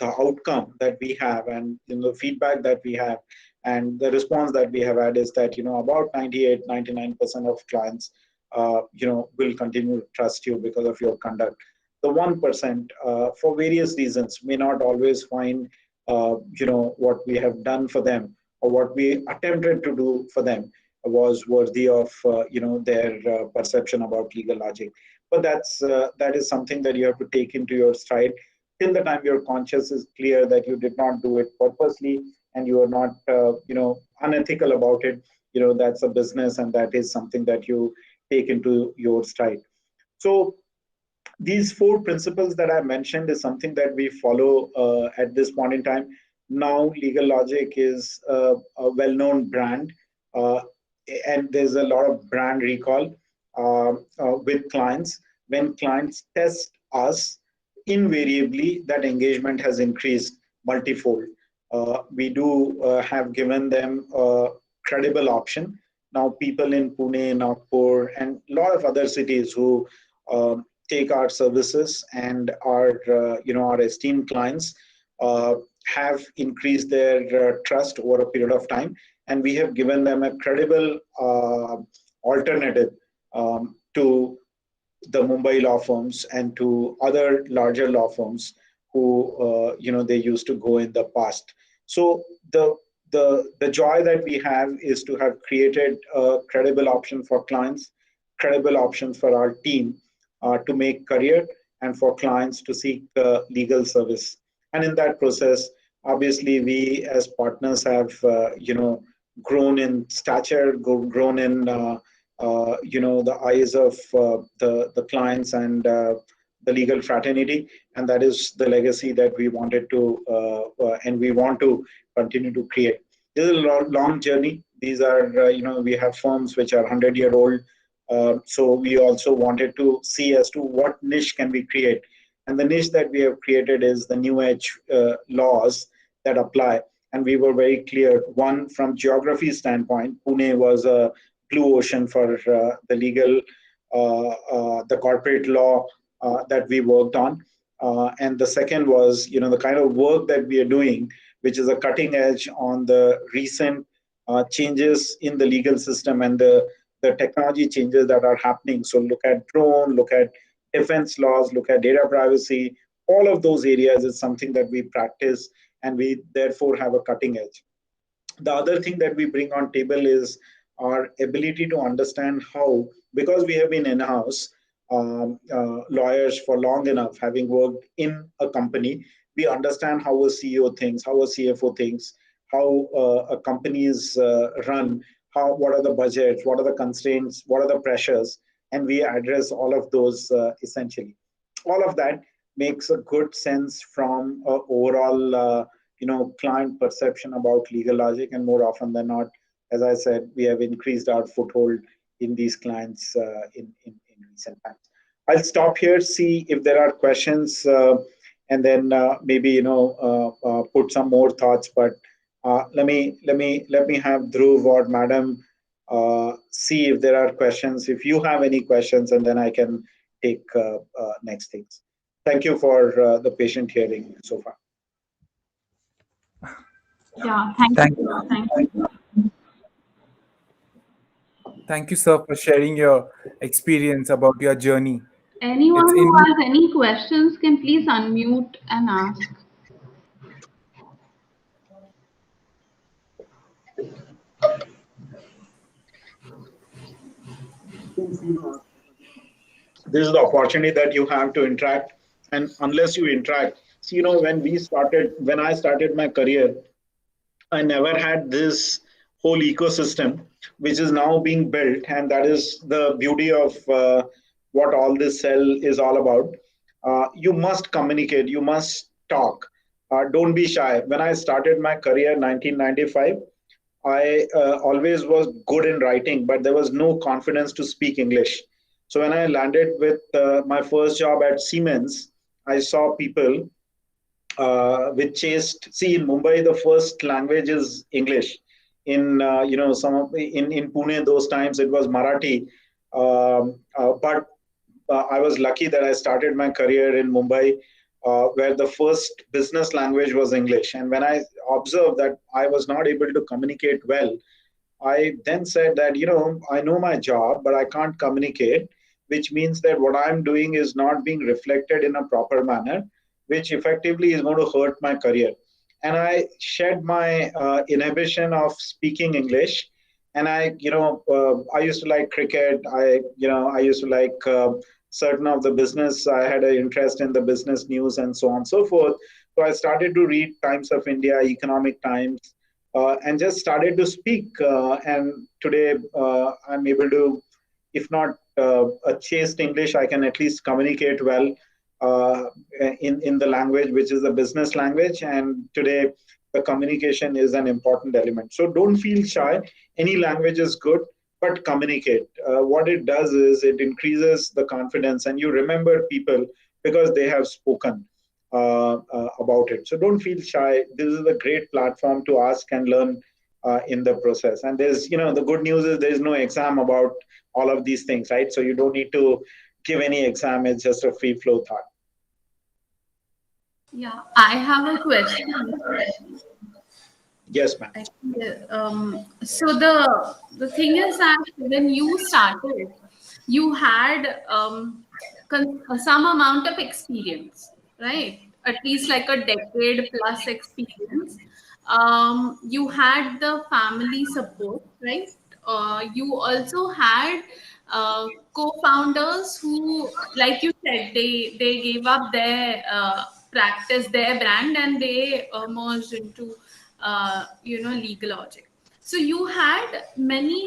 D: outcome that we have, and the feedback that we have, and the response that we have had is that about 98-99% of clients will continue to trust you because of your conduct. The 1% for various reasons may not always find what we have done for them or what we attempted to do for them was worthy of their perception about LegaLogic. But that is something that you have to take into your stride till the time your conscience is clear that you did not do it purposely and you are not unethical about it. That's a business, and that is something that you take into your stride. So these 4 principles that I mentioned is something that we follow at this point in time. Now LegaLogic is a well-known brand, and there's a lot of brand recall with clients. When clients test us, invariably that engagement has increased multifold. We do have given them a credible option. Now people in Pune, Nagpur, and a lot of other cities who take our services and our our esteemed clients have increased their trust over a period of time, and we have given them a credible alternative to the Mumbai law firms and to other larger law firms who they used to go in the past. So the joy that we have is to have created a credible option for clients, credible options for our team to make career, and for clients to seek legal service. And in that process, obviously, we as partners have grown in stature, grown in the eyes of the clients and the legal fraternity, and that is the legacy that we wanted to and we want to continue to create. This is a long journey. These are we have firms which are 100-year old, so we also wanted to see as to what niche can we create, and the niche that we have created is the new age laws that apply. And we were very clear, one, from geography standpoint, Pune was a blue ocean for the legal, the corporate law that we worked on. And the second was, the kind of work that we are doing, which is a cutting edge on the recent changes in the legal system and the technology changes that are happening. So look at drone, look at defense laws, look at data privacy. All of those areas is something that we practice, and we therefore have a cutting edge. The other thing that we bring on table is our ability to understand how, because we have been in-house lawyers for long enough, having worked in a company, we understand how a CEO thinks, how a CFO thinks, how a company is run, what are the budgets, what are the constraints, what are the pressures, and we address all of those essentially. All of that makes a good sense from overall client perception about LegaLogic, and more often than not, as I said, we have increased our foothold in these clients in recent times. I'll stop here, see if there are questions, and then maybe put some more thoughts. But let me have Dhruv or Madam see if there are questions. If you have any questions, and then I can take next things. Thank you for the patient hearing so far.
B: Yeah, thank
A: Thank
B: you. Thank you.
A: Thank you, sir, for sharing your experience about your journey.
B: Anyone
A: It's
B: who
A: in
B: has any questions can please unmute and ask.
D: This is the opportunity that you have to interact, and unless you interact, so, when I started my career, I never had this whole ecosystem which is now being built, and that is the beauty of what all this cell is all about. You must communicate, you must talk, don't be shy. When I started my career in 1995, I always was good in writing, but there was no confidence to speak English. So when I landed with my first job at Siemens, I saw people which chased. See, in Mumbai, the first language is English. In in Pune, those times it was Marathi. But I was lucky that I started my career in Mumbai, where the first business language was English. And when I observed that I was not able to communicate well, I then said that, I know my job, but I can't communicate, which means that what I'm doing is not being reflected in a proper manner, which effectively is going to hurt my career. And I shed my inhibition of speaking English. And I used to like cricket. I used to like certain of the business. I had an interest in the business news and so on and so forth. So I started to read Times of India, Economic Times, and just started to speak. And today I'm able to, if not a chaste English, I can at least communicate well in the language, which is the business language. And today, the communication is an important element. So don't feel shy. Any language is good, but communicate. What it does is it increases the confidence, and you remember people because they have spoken about it. So don't feel shy. This is a great platform to ask and learn in the process. And there's, the good news is there's no exam about all of these things, right? So you don't need to give any exam. It's just a free flow thought.
B: Yeah, I have a question.
D: Yes, ma'am.
B: So the thing is that when you started, you had some amount of experience, right? At least like a decade plus experience. You had the family support, right? You also had co-founders who, like you said, they gave up their practice, their brand, and they merged into LegaLogic. So you had many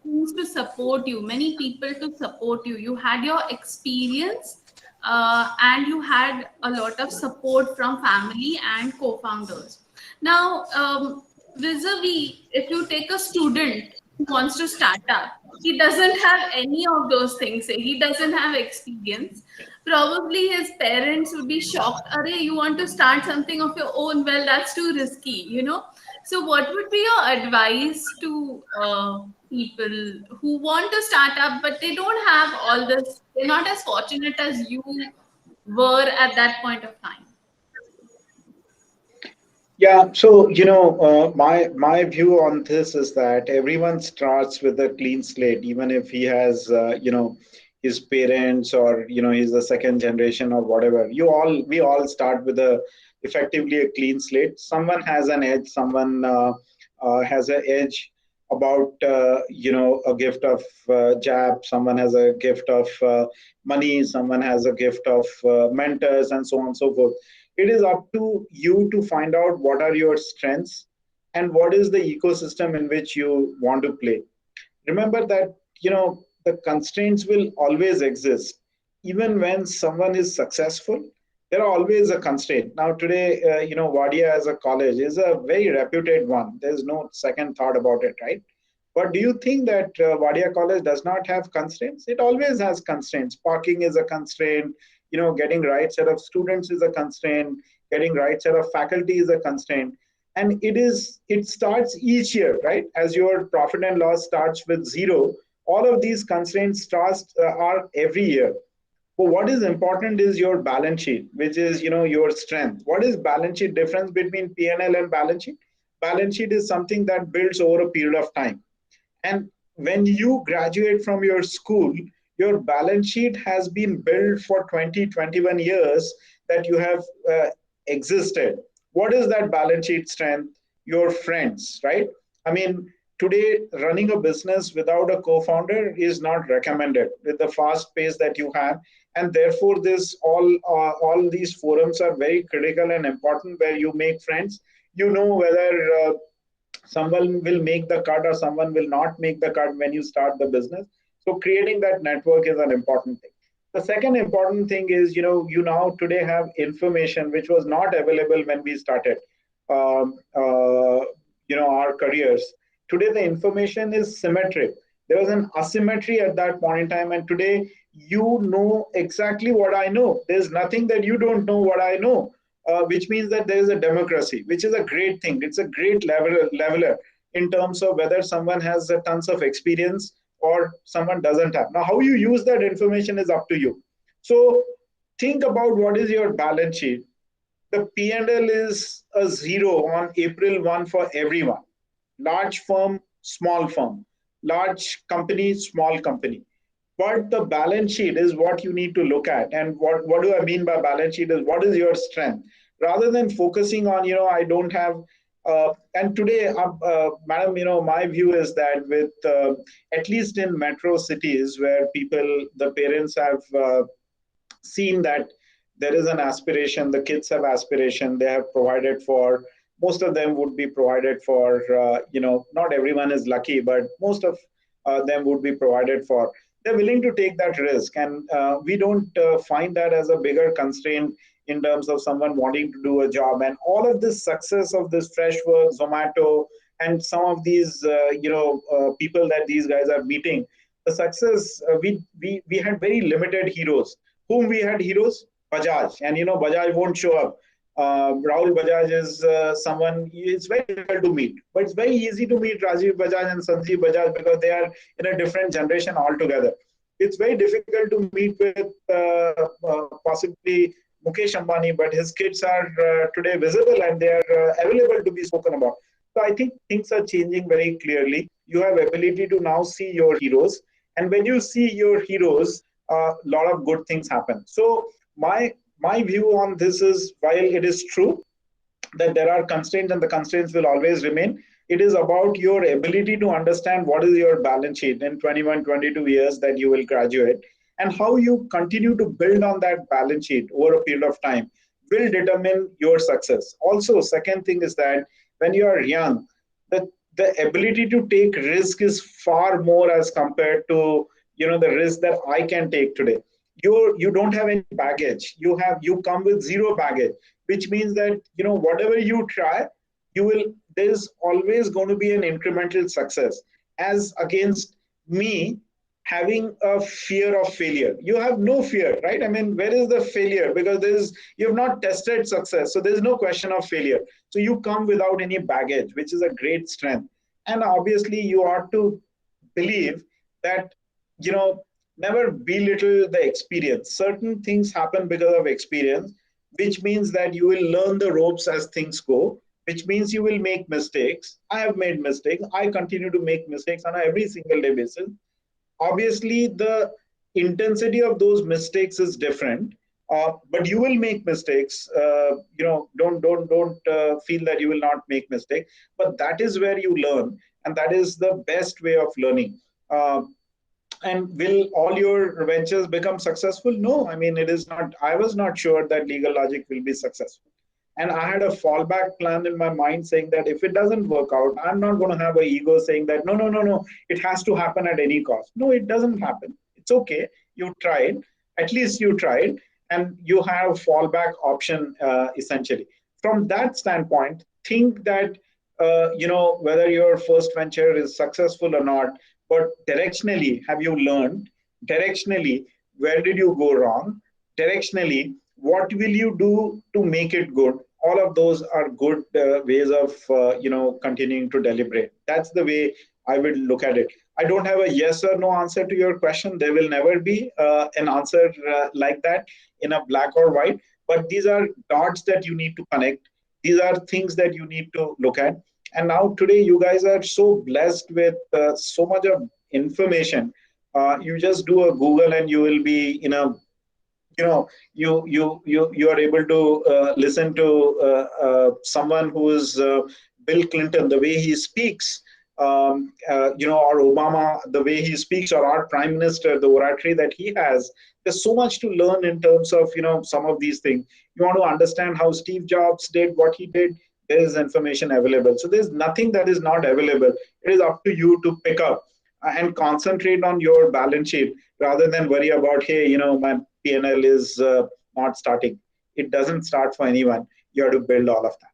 B: things to support you, many people to support you. You had your experience, and you had a lot of support from family and co-founders. Now, vis-a-vis, if you take a student who wants to start up, he doesn't have any of those things. Say he doesn't have experience. Probably his parents would be shocked. Arey, you want to start something of your own? Well, that's too risky. So, what would be your advice to people who want to start up, but they don't have all this? They're not as fortunate as you were at that point of time.
D: Yeah, so my view on this is that everyone starts with a clean slate, even if he has his parents, or he's the second generation or whatever. We all start with a effectively a clean slate. Someone has an edge. Someone has an edge about a gift of jab. Someone has a gift of money. Someone has a gift of mentors, and so on and so forth. It is up to you to find out what are your strengths and what is the ecosystem in which you want to play. Remember that the constraints will always exist. Even when someone is successful, there are always a constraint. Now today, Wadia as a college is a very reputed one. There's no second thought about it, right? But do you think that Wadia College does not have constraints? It always has constraints. Parking is a constraint. Getting right set of students is a constraint. Getting right set of faculty is a constraint. And it starts each year, right? As your profit and loss starts with zero, all of these constraints are every year. But what is important is your balance sheet, which is your strength. What is balance sheet difference between P&L and balance sheet? Balance sheet is something that builds over a period of time. And when you graduate from your school, your balance sheet has been built for 20, 21 years that you have existed. What is that balance sheet strength? Your friends, right? I mean, today running a business without a co-founder is not recommended with the fast pace that you have. And therefore, this all these forums are very critical and important where you make friends. You know whether someone will make the cut or someone will not make the cut when you start the business. So creating that network is an important thing. The second important thing is you now today have information which was not available when we started um, uh, our careers. Today the information is symmetric. There was an asymmetry at that point in time, and today you know exactly what I know. There's nothing that you don't know what I know, which means that there is a democracy, which is a great thing. It's a great leveler in terms of whether someone has tons of experience or someone doesn't have. Now, how you use that information is up to you. So think about what is your balance sheet. The P&L is a zero on April 1 for everyone. Large firm, small firm, large company, small company. But the balance sheet is what you need to look at. And what do I mean by balance sheet is what is your strength? Rather than focusing on, I don't have, and today, madam, my view is that with, at least in metro cities where the parents have seen that there is an aspiration, the kids have aspiration, they have provided for, most of them would be provided for, not everyone is lucky, but most of them would be provided for. They're willing to take that risk. And we don't find that as a bigger constraint in terms of someone wanting to do a job. And all of this success of this fresh work, Zomato, and some of these, people that these guys are meeting, the success, we had very limited heroes. Whom we had heroes? Bajaj. And Bajaj won't show up. Rahul Bajaj is someone, it's very difficult to meet. But it's very easy to meet Rajiv Bajaj and Sanjeev Bajaj because they are in a different generation altogether. It's very difficult to meet with possibly Mukesh Ambani, but his kids are today visible and they are available to be spoken about. So I think things are changing very clearly. You have ability to now see your heroes, and when you see your heroes, a lot of good things happen. So my view on this is, while it is true that there are constraints and the constraints will always remain, it is about your ability to understand what is your balance sheet in 21, 22 years that you will graduate, and how you continue to build on that balance sheet over a period of time will determine your success. Also, second thing is that when you are young, the the ability to take risk is far more as compared to the risk that I can take today. You don't have any baggage. You come with zero baggage, which means that whatever you try, you will there's always going to be an incremental success, as against me having a fear of failure. You have no fear, right? I mean, where is the failure? Because you've not tested success, so there's no question of failure. So you come without any baggage, which is a great strength. And obviously you ought to believe that you know never belittle the experience. Certain things happen because of experience, which means that you will learn the ropes as things go, which means you will make mistakes. I have made mistakes. I continue to make mistakes on every single day basis. Obviously the intensity of those mistakes is different, but you will make mistakes. Don't feel that you will not make mistakes, but that is where you learn, and that is the best way of learning. And will all your ventures become successful? No, I mean, it is not. I was not sure that LegaLogic will be successful, and I had a fallback plan in my mind saying that if it doesn't work out, I'm not going to have an ego saying that no, it has to happen at any cost. No, it doesn't happen. It's okay. You tried. At least you tried, and you have fallback option, essentially. From that standpoint, think that whether your first venture is successful or not, but directionally, have you learned? Directionally, where did you go wrong? Directionally, what will you do to make it good? All of those are good ways of continuing to deliberate. That's the way I would look at it. I don't have a yes or no answer to your question. There will never be an answer like that in a black or white, but these are dots that you need to connect. These are things that you need to look at. And now today you guys are so blessed with so much of information. You just do a Google and you will be in a you are able to listen to someone who is Bill Clinton, the way he speaks, or Obama, the way he speaks, or our prime minister, the oratory that he has. There's so much to learn in terms of some of these things. You want to understand how Steve Jobs did what he did. There is information available. So there's nothing that is not available. It is up to you to pick up and concentrate on your balance sheet rather than worry about, hey, my P&L is not starting. It doesn't start for anyone. You have to build all of that.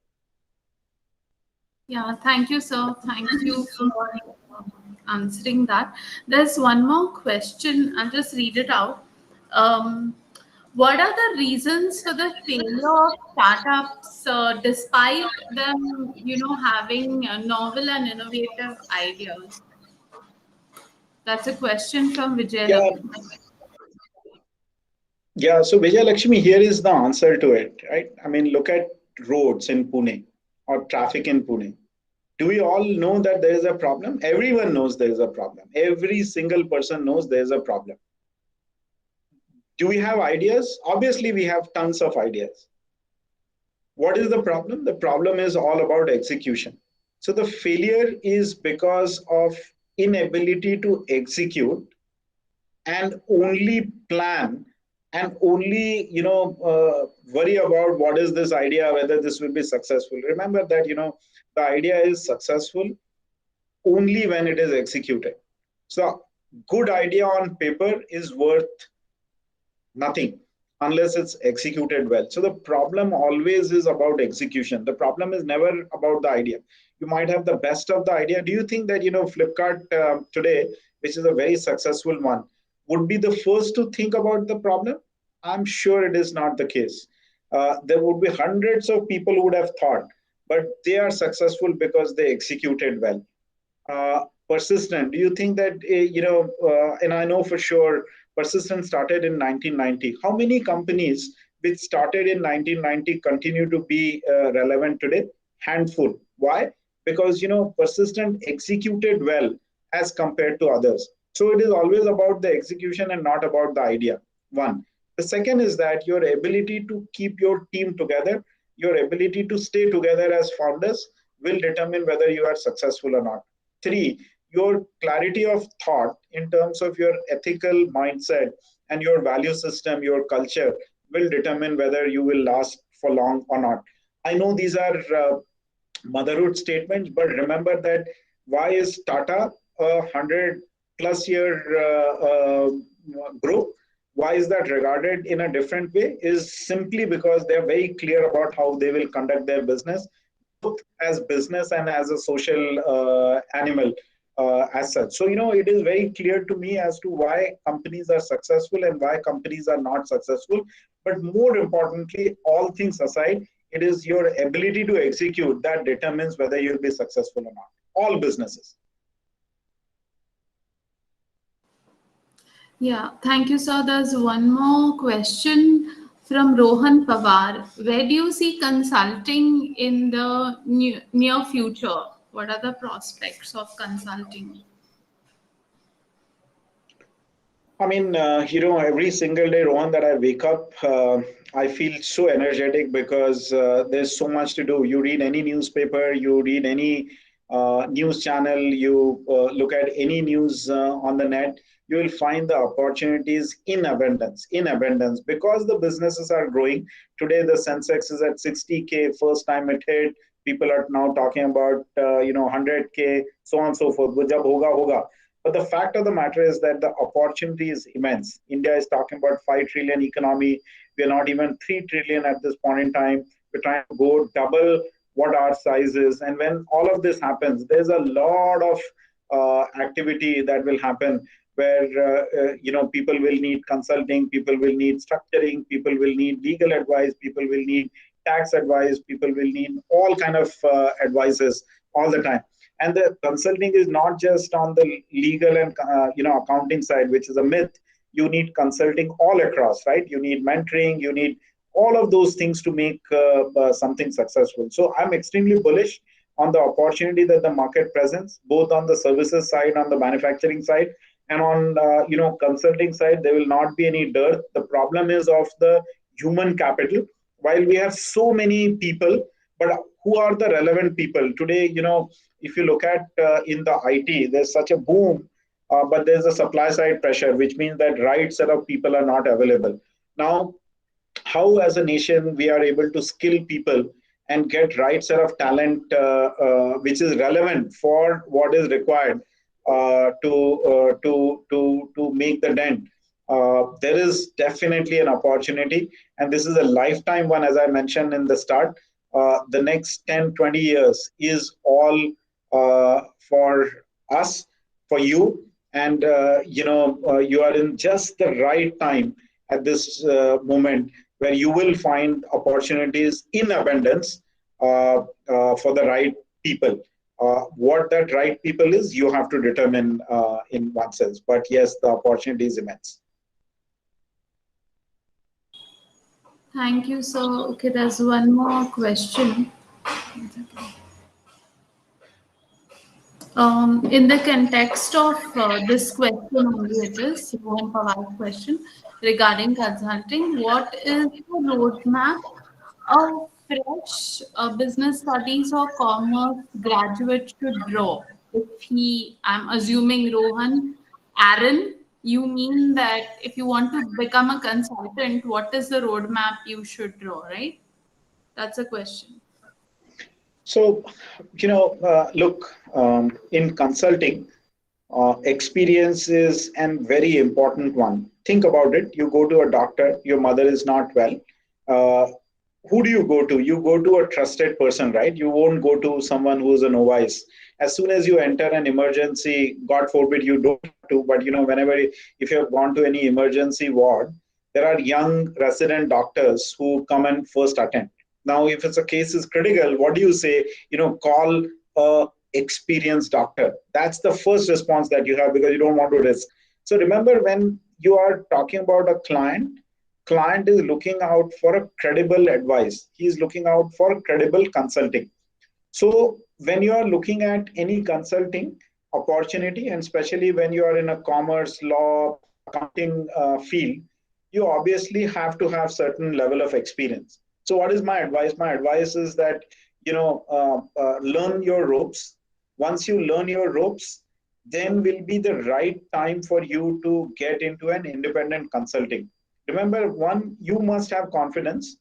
B: Yeah, thank you, sir. Thank you for answering that. There's one more question. I'll just read it out. Um, what are the reasons for the failure of startups, despite them, having novel and innovative ideas? That's a question from Vijay
D: Yeah,
B: Lakshmi.
D: yeah. So Vijay Lakshmi, here is the answer to it, right? I mean, look at roads in Pune or traffic in Pune. Do we all know that there is a problem? Everyone knows there is a problem. Every single person knows there is a problem. Do we have ideas? Obviously, we have tons of ideas. What is the problem? The problem is all about execution. So the failure is because of inability to execute and only plan and only worry about what is this idea, whether this will be successful. Remember that the idea is successful only when it is executed. So good idea on paper is worth nothing unless it's executed well. So the problem always is about execution. The problem is never about the idea. You might have the best of the idea. Do you think that Flipkart today, which is a very successful one, would be the first to think about the problem? I'm sure it is not the case. There would be hundreds of people who would have thought, but they are successful because they executed well. Persistent. Do you think that and I know for sure Persistent started in 1990. How many companies which started in 1990 continue to be relevant today? Handful. Why? because persistent executed well as compared to others. So it is always about the execution and not about the idea. One. The second is that your ability to keep your team together, your ability to stay together as founders will determine whether you are successful or not. Three, your clarity of thought in terms of your ethical mindset and your value system, your culture will determine whether you will last for long or not. I know these are motherhood statements, but remember that why is Tata a 100+ year group? Why is that regarded in a different way? Is simply because they're very clear about how they will conduct their business, both as business and as a social animal as such. So, it is very clear to me as to why companies are successful and why companies are not successful. But more importantly, all things aside, it is your ability to execute that determines whether you'll be successful or not. All businesses.
B: Yeah, thank you, sir. There's one more question from Rohan Pawar. Where do you see consulting in the near future? What are the prospects of consulting?
D: I mean, every single day, Rohan, that I wake up, I feel so energetic because there's so much to do. You read any newspaper, you read any news channel, you look at any news on the net, you will find the opportunities in abundance because the businesses are growing. Today, the Sensex is at 60K, first time it hit. People are now talking about, 100K, so on and so forth. Wo jab hoga, hoga. But the fact of the matter is that the opportunity is immense. India is talking about 5 trillion economy. We're not even 3 trillion at this point in time. We're trying to go double what our size is. And when all of this happens, there's a lot of activity that will happen where people will need consulting, people will need structuring, people will need legal advice, people will need tax advice, people will need all kind of advices all the time. And the consulting is not just on the legal and accounting side, which is a myth. You need consulting all across, right? You need mentoring, you need all of those things to make something successful. So I'm extremely bullish on the opportunity that the market presents, both on the services side, on the manufacturing side, and on consulting side. There will not be any dearth. The problem is of the human capital. While we have so many people, but who are the relevant people today? If you look at in the IT, there's such a boom, but there's a supply side pressure, which means that right set of people are not available. Now, how as a nation we are able to skill people and get right set of talent which is relevant for what is required to make the dent. There is definitely an opportunity, and this is a lifetime one, as I mentioned in the start. The next 10-20 years is all for us, for you, and you are in just the right time at this moment where you will find opportunities in abundance for the right people. What that right people is, you have to determine in oneself. But yes, the opportunity is immense.
B: Thank you, sir. Okay, there's one more question. In the context of this question only, it is Rohan Pawar's question regarding consulting. What is the roadmap a fresh business studies or commerce graduate should draw? If he, I'm assuming Rohan, Aaron, you mean that if you want to become a consultant, what is the roadmap you should draw, right? That's a question.
D: So, look, in consulting, experience is a very important one. Think about it. You go to a doctor, your mother is not well. Uh, who do you go to? You go to a trusted person, right? You won't go to someone who's a novice. As soon as you enter an emergency, God forbid you don't have to, but whenever, if you have gone to any emergency ward, there are young resident doctors who come and first attend. Now, if it's a case is critical, what do you say? Call a experienced doctor. That's the first response that you have because you don't want to risk. So remember, when you are talking about a client is looking out for a credible advice. He's looking out for credible consulting. So when you are looking at any consulting opportunity, and especially when you are in a commerce, law, accounting field, you obviously have to have certain level of experience. So what is my advice? My advice is that, learn your ropes. Once you learn your ropes, then will be the right time for you to get into an independent consulting. Remember, one, you must have confidence.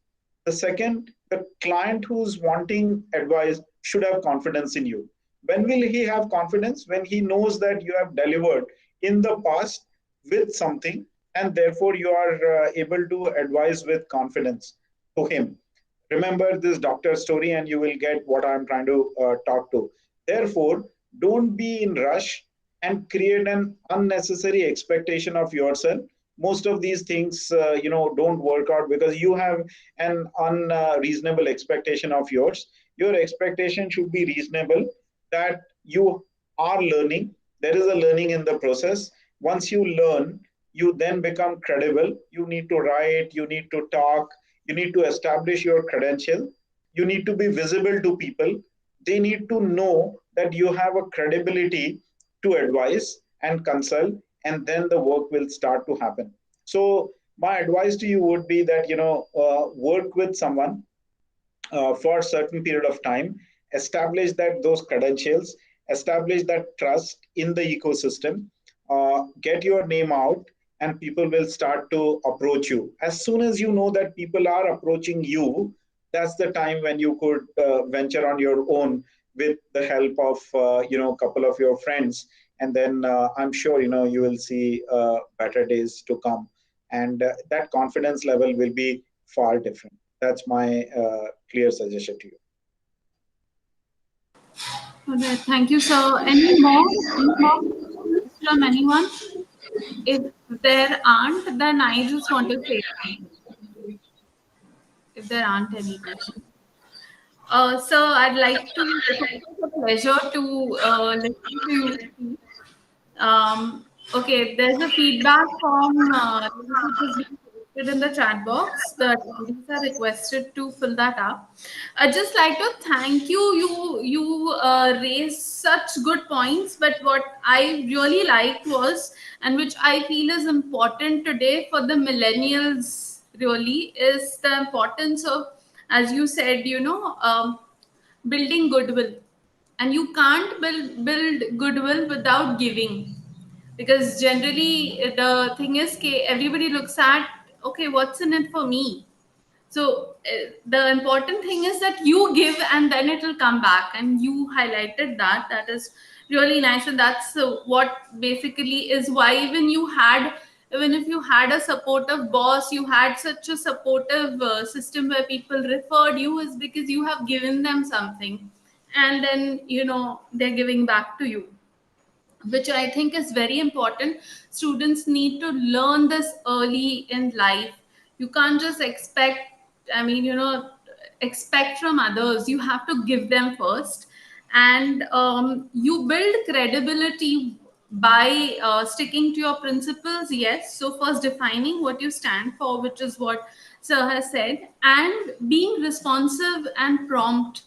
D: The second, the client who's wanting advice should have confidence in you. When will he have confidence? When he knows that you have delivered in the past with something, and therefore you are able to advise with confidence to him. Remember this doctor story, and you will get what I'm trying to talk to. Therefore, don't be in rush and create an unnecessary expectation of yourself. Most of these things, don't work out because you have an unreasonable expectation of yours. Your expectation should be reasonable, that you are learning. There is a learning in the process. Once you learn, you then become credible. You need to write, you need to talk, you need to establish your credential, you need to be visible to people. They need to know that you have a credibility to advise and consult, and then the work will start to happen. So my advice to you would be that, work with someone for a certain period of time, establish that those credentials, establish that trust in the ecosystem, get your name out, and people will start to approach you. As soon as you know that people are approaching you, that's the time when you could venture on your own with the help of a couple of your friends, and then I'm sure you will see better days to come, and that confidence level will be far different. That's my clear suggestion to you.
B: Okay, thank you, sir. Any more questions from anyone? If there aren't, then I just want to say something. If there aren't any questions. So I'd like to, it's always a pleasure to listen to you speak. Okay, there's a feedback from which is being posted in the chat box. The attendees are requested to fill that up. I'd just like to thank you. You raised such good points, but what I really liked was, and which I feel is important today for the millennials, really, is the importance of, as you said, building goodwill. And you can't build goodwill without giving, because generally the thing is everybody looks at, okay, what's in it for me. So the important thing is that you give and then it will come back, and you highlighted that. That is really nice, and that's what basically is why even if you had a supportive boss, you had such a supportive system where people referred you, is because you have given them something, and then they're giving back to you, which I think is very important. Students need to learn this early in life. You can't just I mean, expect from others. You have to give them first. And you build credibility by sticking to your principles, yes. So, first defining what you stand for, which is what Sir has said, and being responsive and prompt.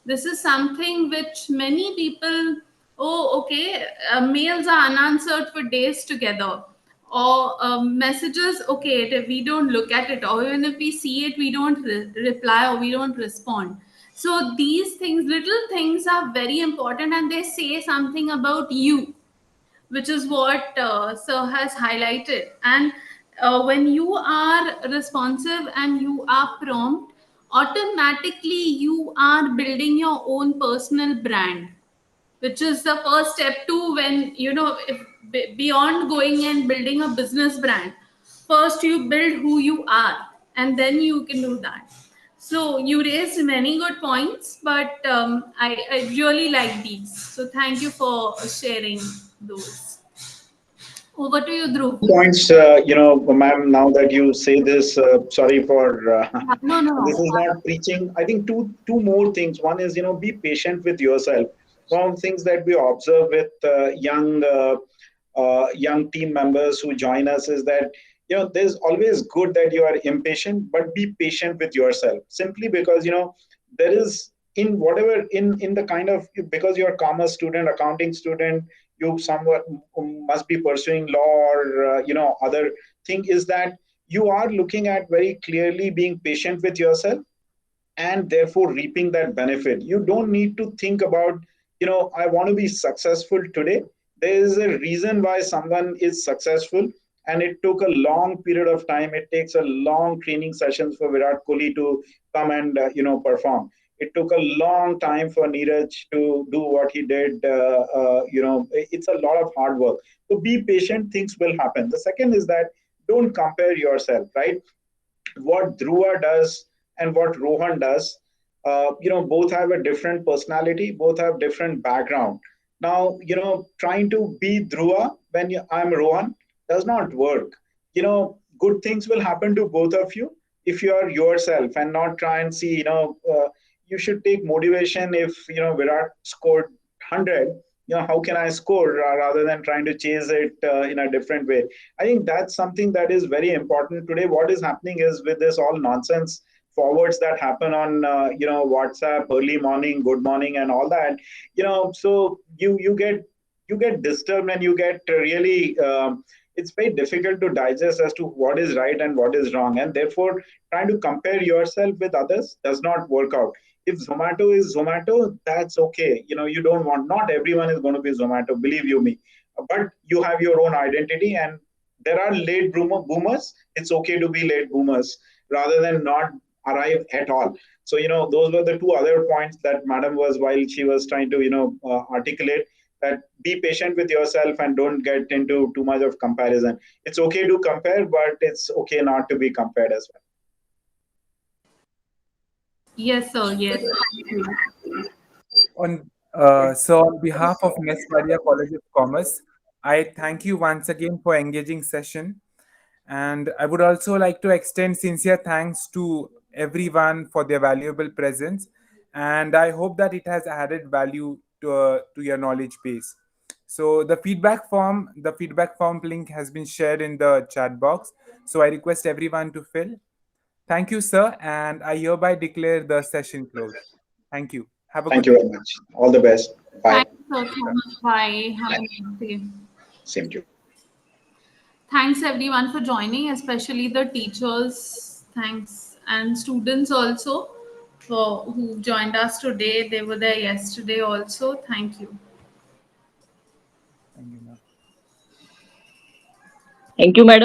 B: This is something which many people, oh, okay, mails are unanswered for days together, or messages, okay, we don't look at it, or even if we see it, we don't reply, or we don't respond. So these things, little things, are very important, and they say something about you, which is what Sir has highlighted. And when you are responsive and you are prompt, automatically you are building your own personal brand, which is the first step to, when if beyond going and building a business brand, first you build who you are, and then you can do that. So you raised many good points, but I really like these, so thank you for sharing those. Over to you, Dhruv.
D: Points, ma'am, now that you say this, sorry for
B: No, no,
D: this
B: no.
D: is not preaching. I think two more things. One is, be patient with yourself. One of the things that we observe with young team members who join us is that, there's always good that you are impatient, but be patient with yourself, simply because, there is in whatever, in the kind of, because you're a commerce student, accounting student, you somewhat must be pursuing law, or other thing, is that you are looking at very clearly being patient with yourself, and therefore reaping that benefit. You don't need to think about, I want to be successful today. There is a reason why someone is successful, and it took a long period of time. It takes a long training sessions for Virat Kohli to come and perform. It took a long time for Neeraj to do what he did. It's a lot of hard work. So be patient, things will happen. The second is that don't compare yourself, right? What Dhruva does and what Rohan does, both have a different personality, both have different background. Now, trying to be Dhruva when I'm Rohan does not work. Good things will happen to both of you if you are yourself and not try and see, you should take motivation if, Virat scored 100, how can I score, rather than trying to chase it in a different way. I think that's something that is very important today. What is happening is, with this all nonsense forwards that happen on WhatsApp, early morning, good morning, and all that, so you get disturbed, and you get really it's very difficult to digest as to what is right and what is wrong, and therefore trying to compare yourself with others does not work out. If Zomato is Zomato, that's okay. You don't want, not everyone is going to be Zomato, believe you me. But you have your own identity, and there are late boomers. It's okay to be late boomers rather than not arrive at all. So, those were the two other points that Madam was, while she was trying to, articulate, that be patient with yourself and don't get into too much of comparison. It's okay to compare, but it's okay not to be compared as well.
B: Yes, sir. Yes. Thank you.
A: On behalf of Nesvaria College of Commerce, I thank you once again for engaging session, and I would also like to extend sincere thanks to everyone for their valuable presence, and I hope that it has added value to your knowledge base. So the feedback form link has been shared in the chat box. So I request everyone to fill. Thank you, sir, and I hereby declare the session closed. Thank you. Have a
D: Thank
A: good
D: you
A: day.
D: very much. All the best. Bye.
B: Thanks, sir. Thanks. Bye. Have a nice day.
D: Same to you.
B: Thanks everyone for joining, especially the teachers. Thanks, and students also for who joined us today. They were there yesterday also. Thank you.
A: Thank you, ma'am.
C: Thank you, madam.